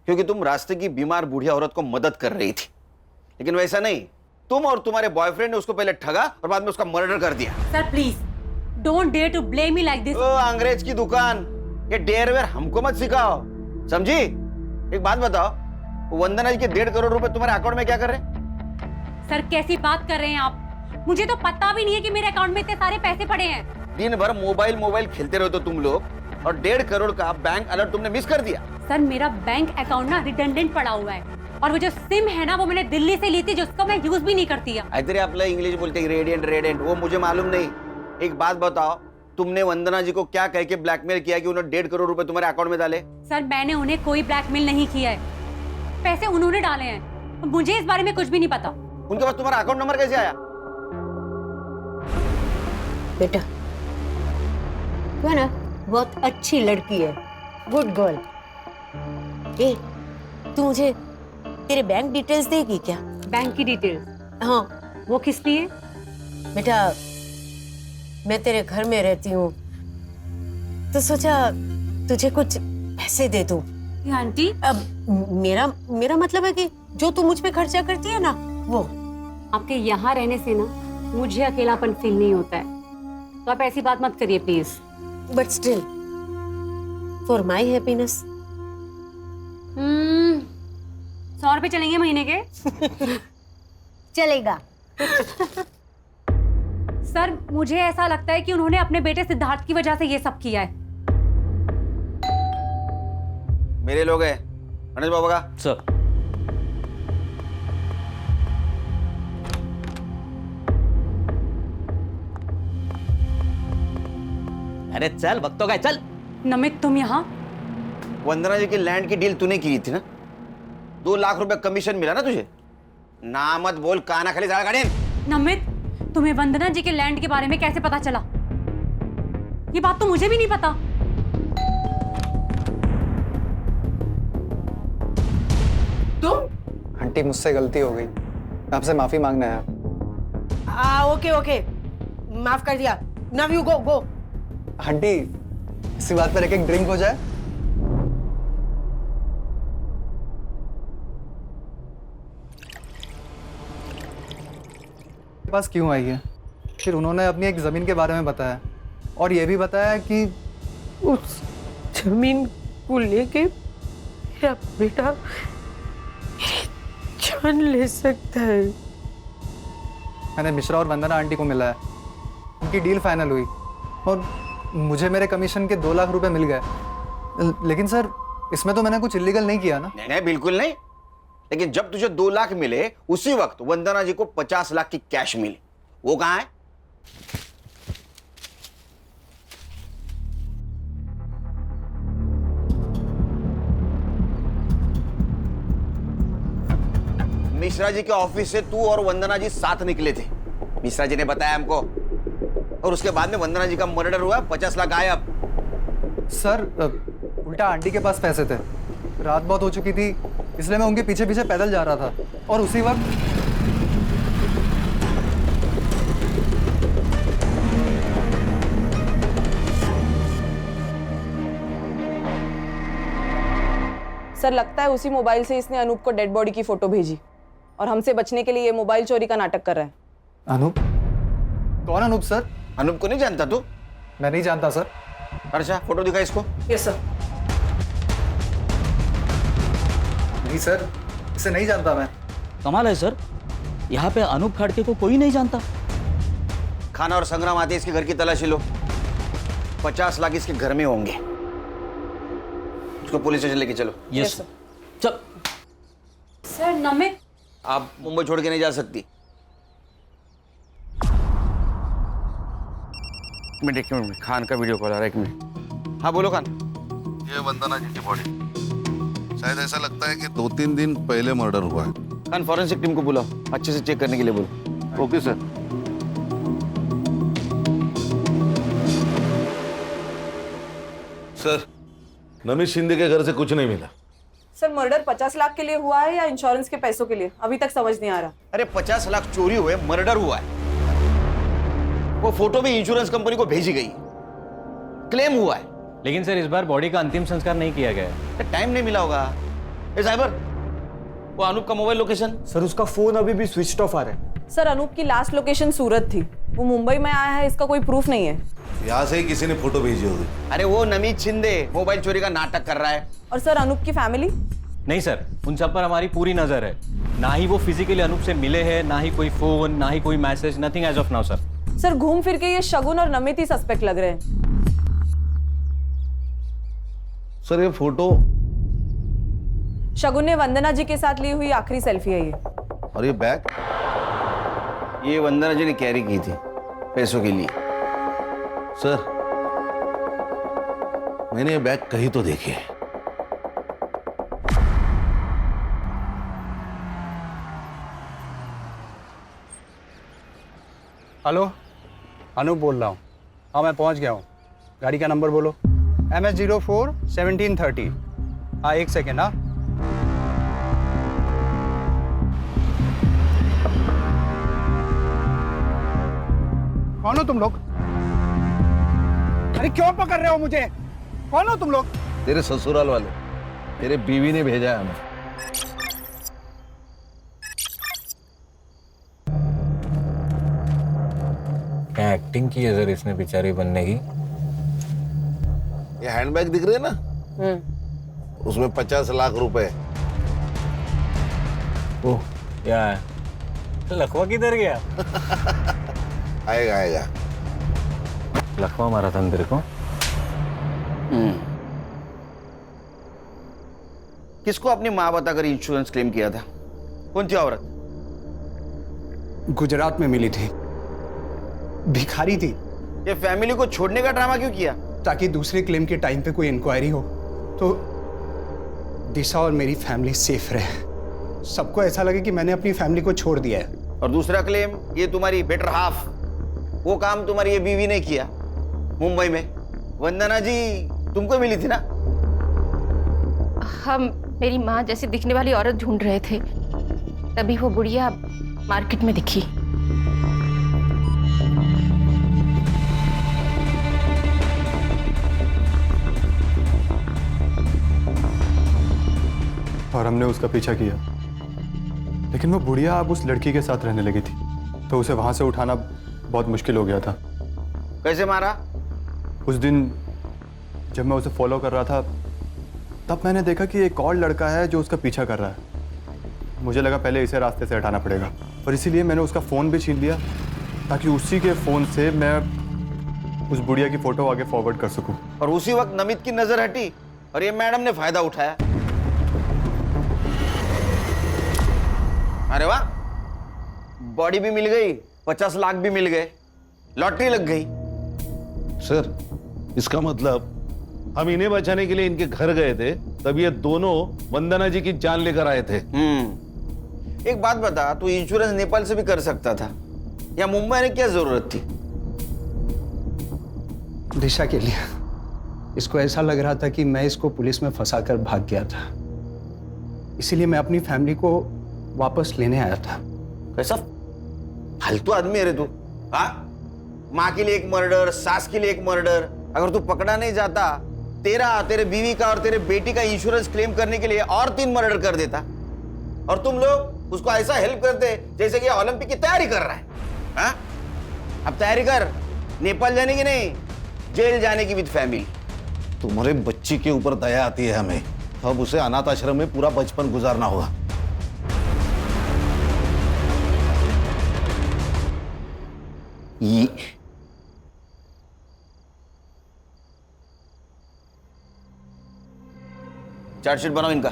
क्योंकि तुम रास्ते की बीमार बूढ़ी औरत को मदद कर रही थी, लेकिन वैसा नहीं, तुम और तुम्हारे बॉयफ्रेंड ने उसको पहले ठगा और बाद में उसका मर्डर कर दिया। Sir please don't dare to blame me like this. ओ अंग्रेज की दुकान, ये डेयरवेयर हमको मत सिखाओ, समझी? एक बात बताओ, वंदना जी के 1.5 करोड़ रुपए तुम्हारे अकाउंट में क्या कर रहे हैं? सर कैसी बात कर रहे हैं आप? मुझे तो पता भी नहीं है कि मेरे अकाउंट में इतने सारे पैसे पड़े हैं। दिन भर मोबाइल खेलते रहते हो तुम लोग, और 1.5 करोड़ का बैंक अलर्ट तुमने मिस कर दिया। सर मेरा बैंक अकाउंट ना रिडंडेंट पड़ा हुआ है, और वो जो सिम है ना वो मैंने दिल्ली से ली थी, जिसको मैं यूज भी नहीं करती है। इधर आपला इंग्लिश बोलते रेडियंट, वो मुझे मालूम नहीं। एक बात बताओ, तुमने वंदना जी को क्या कह के ब्लैकमेल किया कि उन्होंने 1.5 करोड़ रुपए तुम्हारे अकाउंट में डाले? सर मैंने उन्हें कोई ब्लैकमेल नहीं किया है, पैसे उन्होंने डाले हैं, मुझे इस बारे में कुछ भी नहीं पता। उनके पास तुम्हारा अकाउंट नंबर कैसे आया? बेटा तू है ना बहुत अच्छी लड़की है, गुड गर्ल। ए तू मुझे तेरे बैंक डिटेल्स देगी क्या? बैंक की डिटेल्स? हाँ वो किस लिए? बेटा, मैं तेरे घर में रहती हूँ तो सोचा तुझे कुछ पैसे दे दूं। आंटी, अब मेरा मतलब है कि जो तू मुझ पे खर्चा करती है ना, वो। आपके यहाँ रहने से ना मुझे अकेलापन फील नहीं होता है, तो आप ऐसी बात मत करिए please. But still for my happiness. 100 रुपए चलेंगे महीने के? चलेगा। सर, मुझे ऐसा लगता है कि उन्होंने अपने बेटे सिद्धार्थ की वजह से ये सब किया है। मेरे लोग हैं मनोज बाबा का। सर, अरे चल, वक्त तो गए, चल। नमित, तुम यहाँ? वंदना जी की लैंड की डील तूने की थी ना, 2 लाख रुपए कमीशन मिला ना तुझे। ना मत बोल, काना खाली ज्यादा गाड़ी। नमित, तुम्हें वंदना जी के लैंड के बारे में कैसे पता चला? ये बात तो मुझे भी नहीं पता। तुम? आंटी, मुझसे गलती हो गई, आपसे माफी मांगना है। ओके, माफ कर दिया। Now you go. आंटी, इसी बात पर एक ड्रिंक हो जाए। पास क्यों आई है? फिर उन्होंने अपनी एक जमीन के बारे में बताया और ये भी बताया कि उस जमीन को लेके मेरा बेटा जान ले सकता है। मैंने मिश्रा और वंदना आंटी को मिला है, उनकी डील फाइनल हुई और मुझे मेरे कमीशन के 2 लाख रुपए मिल गए। लेकिन सर, इसमें तो मैंने कुछ इलीगल नहीं किया ना। नहीं, बिल्कुल नहीं। लेकिन जब तुझे 2 लाख मिले, उसी वक्त वंदना जी को 50 लाख की कैश मिली। वो कहां है? मिश्रा जी के ऑफिस से तू और वंदना जी साथ निकले थे, मिश्रा जी ने बताया हमको। और उसके बाद में वंदना जी का मर्डर हुआ, 50 लाख गायब। सर, उल्टा आंटी के पास पैसे थे, रात बहुत हो चुकी थी, इसलिए मैं उनके पीछे पीछे पैदल जा रहा था और उसी वक्त सर, लगता है उसी मोबाइल से इसने अनूप को डेड बॉडी की फोटो भेजी और हमसे बचने के लिए ये मोबाइल चोरी का नाटक कर रहा है। अनूप? कौन अनूप सर? अनूप को नहीं जानता तू? मैं नहीं जानता सर। अच्छा, फोटो दिखा इसको। Yes sir. नहीं सर, इसे नहीं जानता मैं। कमाल है सर, यहाँ पे अनूप खड़के को कोई नहीं जानता। खाना और संग्राम आते इसके घर की तलाशी लो, 50 लाख इसके घर में होंगे। उसको पुलिस स्टेशन लेके चलो। Yes sir. चल। सर, नमित, आप मुंबई छोड़ के नहीं जा सकती। एक मिनट, खान का वीडियो कॉल आ रहा है, 1 मिनट। हाँ बोलो खान। ये वंदना जी की बॉडी, शायद ऐसा लगता है कि 2-3 दिन पहले मर्डर हुआ है। खान, फॉरेंसिक टीम को बुलाओ, अच्छे से चेक करने के लिए बोलो। Okay sir. Sir, Namit Shinde के घर से कुछ नहीं मिला। सर, मर्डर 50 लाख के लिए हुआ है या इंश्योरेंस के पैसों के लिए, अभी तक समझ नहीं आ रहा। अरे 50 लाख चोरी हुए, मर्डर हुआ है। वो फोटो भी इंश्योरेंस कंपनी को भेजी गई, क्लेम हुआ है। लेकिन सर, इस बार बॉडी का अंतिम संस्कार नहीं किया गया है। टाइम नहीं मिला होगा। साइबर, वो अनूप का मोबाइल लोकेशन? सर, उसका फोन अभी भी स्विच ऑफ आ रहा है। सर, अनूप की लास्ट लोकेशन सूरत थी, वो मुंबई में आया है, इसका कोई प्रूफ नहीं है। यहाँ से ही किसी ने फोटो भेजी होगी। अरे वो नमित शिंदे मोबाइल चोरी का नाटक कर रहा है। और सर, अनूप की फैमिली? नहीं सर, उन सब पर हमारी पूरी नजर है। ना ही वो फिजिकली अनूप से मिले हैं, ना ही कोई फोन, ना ही कोई message, nothing as of now sir. Sir, घूम फिर के ये शगुन और नमित ही सस्पेक्ट लग रहे हैं। सर, ये फोटो शगुन ने वंदना जी के साथ ली हुई आखिरी सेल्फी है ये। और ये बैग? ये वंदना जी ने कैरी की थी पैसों के लिए। सर, मैंने ये बैग कहीं तो देखे है। हेलो, अनूप बोल रहा हूँ। हाँ, मैं पहुँच गया हूँ। गाड़ी का नंबर बोलो। MS04 1730। हाँ, 1 सेकेंड। हाँ, कौन हो तुम लोग? अरे क्यों पकड़ रहे हो मुझे? कौन हो तुम लोग? तेरे ससुराल वाले, तेरे बीवी ने भेजा है हमें। क्या एक्टिंग की है सर इसने बेचारी बनने की। ये हैंडबैग दिख रहे हैं ना, उसमें 50 लाख रुपए। ओह क्या है? लखवा किधर गया? आएगा आएगा। लखवा मारा था तेरे को? किसको अपनी माँ बताकर इंश्योरेंस क्लेम किया था? कौन थी औरत? गुजरात में मिली थी, भिखारी थी। ये फैमिली को छोड़ने का ड्रामा क्यों किया? ताकि दूसरे क्लेम के टाइम पे कोई इंक्वायरी हो तो दिशा और मेरी फैमिली सेफ रहे। सबको ऐसा लगे कि मैंने अपनी फैमिली को छोड़ दिया है। और दूसरा क्लेम, ये तुम्हारी बेटर हाफ, वो काम तुम्हारी ये बीवी ने किया मुंबई में। वंदना जी तुमको मिली थी ना? हम मेरी माँ जैसी दिखने वाली औरत ढूंढ रहे थे, तभी वो बुढ़िया मार्केट में दिखी। और हमने उसका पीछा किया, लेकिन वो बुढ़िया अब उस लड़की के साथ रहने लगी थी, तो उसे वहां से उठाना बहुत मुश्किल हो गया था। कैसे मारा? उस दिन जब मैं उसे फॉलो कर रहा था, तब मैंने देखा कि एक और लड़का है जो उसका पीछा कर रहा है। मुझे लगा पहले इसे रास्ते से हटाना पड़ेगा, और इसीलिए मैंने उसका फ़ोन भी छीन लिया ताकि उसी के फ़ोन से मैं उस बुढ़िया की फ़ोटो आगे फॉरवर्ड कर सकूं। और उसी वक्त नमित की नजर हटी और ये मैडम ने फायदा उठाया। अरे वाह, बॉडी भी मिल गई, 50 लाख भी मिल गए, लॉटरी लग गई। सर, इसका मतलब हम इन्हें बचाने के लिए इनके घर गए थे, तब ये दोनों वंदना जी की जान लेकर आए थे। एक बात बता, तू इंश्योरेंस नेपाल से भी कर सकता था, या मुंबई में क्या जरूरत थी? दिशा के लिए। इसको ऐसा लग रहा था कि मैं इसको पुलिस में फंसाकर भाग गया था, इसीलिए मैं अपनी फैमिली को वापस लेने आया था। कैसा फालतू आदमी है रे तू? हाँ, माँ के लिए एक मर्डर, सास के लिए एक मर्डर। अगर तू पकड़ा नहीं जाता, तेरे बीवी का और तेरे बेटी का इंश्योरेंस क्लेम करने के लिए और 3 मर्डर कर देता, और तुम लोग उसको ऐसा हेल्प करते जैसे कि ओलंपिक की तैयारी कर रहा है। हाँ? अब तैयारी कर, नेपाल जाने की नहीं, जेल जाने की विद फैमिली। तुम्हारे बच्ची के ऊपर दया आती है हमें, अब उसे अनाथ आश्रम में पूरा बचपन गुजारना होगा। ये चार्जशीट बनाओ इनका।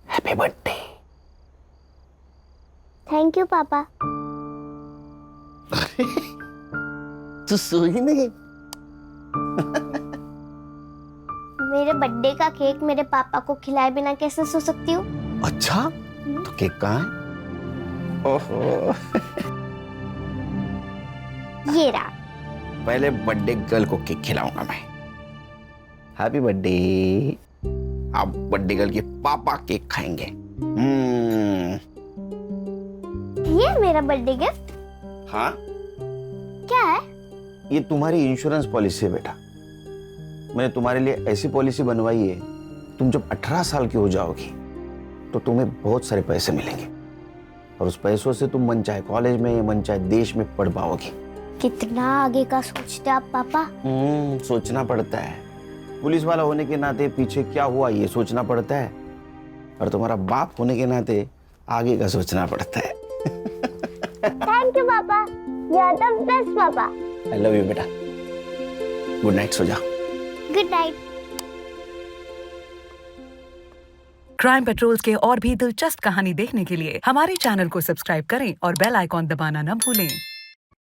Happy birthday. थैंक यू पापा। तू सोई नहीं? मेरे बर्थडे का केक मेरे पापा को खिलाए बिना कैसे सो सकती हूँ? अच्छा, तो केक कहाँ है? ओहो। ये रहा। पहले बर्थडे गर्ल को केक खिलाऊंगा मैं। Happy birthday. आप बर्थडे गर्ल के पापा केक खाएंगे। ये मेरा बर्थडे गिफ्ट? हाँ। क्या है? ये तुम्हारी इंश्योरेंस पॉलिसी है बेटा। मैंने तुम्हारे लिए ऐसी पॉलिसी बनवाई है, तुम जब 18 साल की हो जाओगी तो तुम्हें बहुत सारे पैसे मिलेंगे, और उस पैसों से तुम मन चाहे कॉलेज में, मन चाहे देश में पढ़ पाओगी। कितना आगे का सोचते आप पापा? सोचना पड़ता है। पुलिस वाला होने के नाते पीछे क्या हुआ ये सोचना पड़ता है, और तुम्हारा बाप होने के नाते आगे का सोचना पड़ता है। थैंक यू पापा, यू आर द बेस्ट पापा। आई लव यू बेटा। गुड नाइट, सो जाओ। Good night. क्राइम पेट्रोल्स के और भी दिलचस्प कहानी देखने के लिए हमारे चैनल को सब्सक्राइब करें और बेल आइकॉन दबाना न भूलें।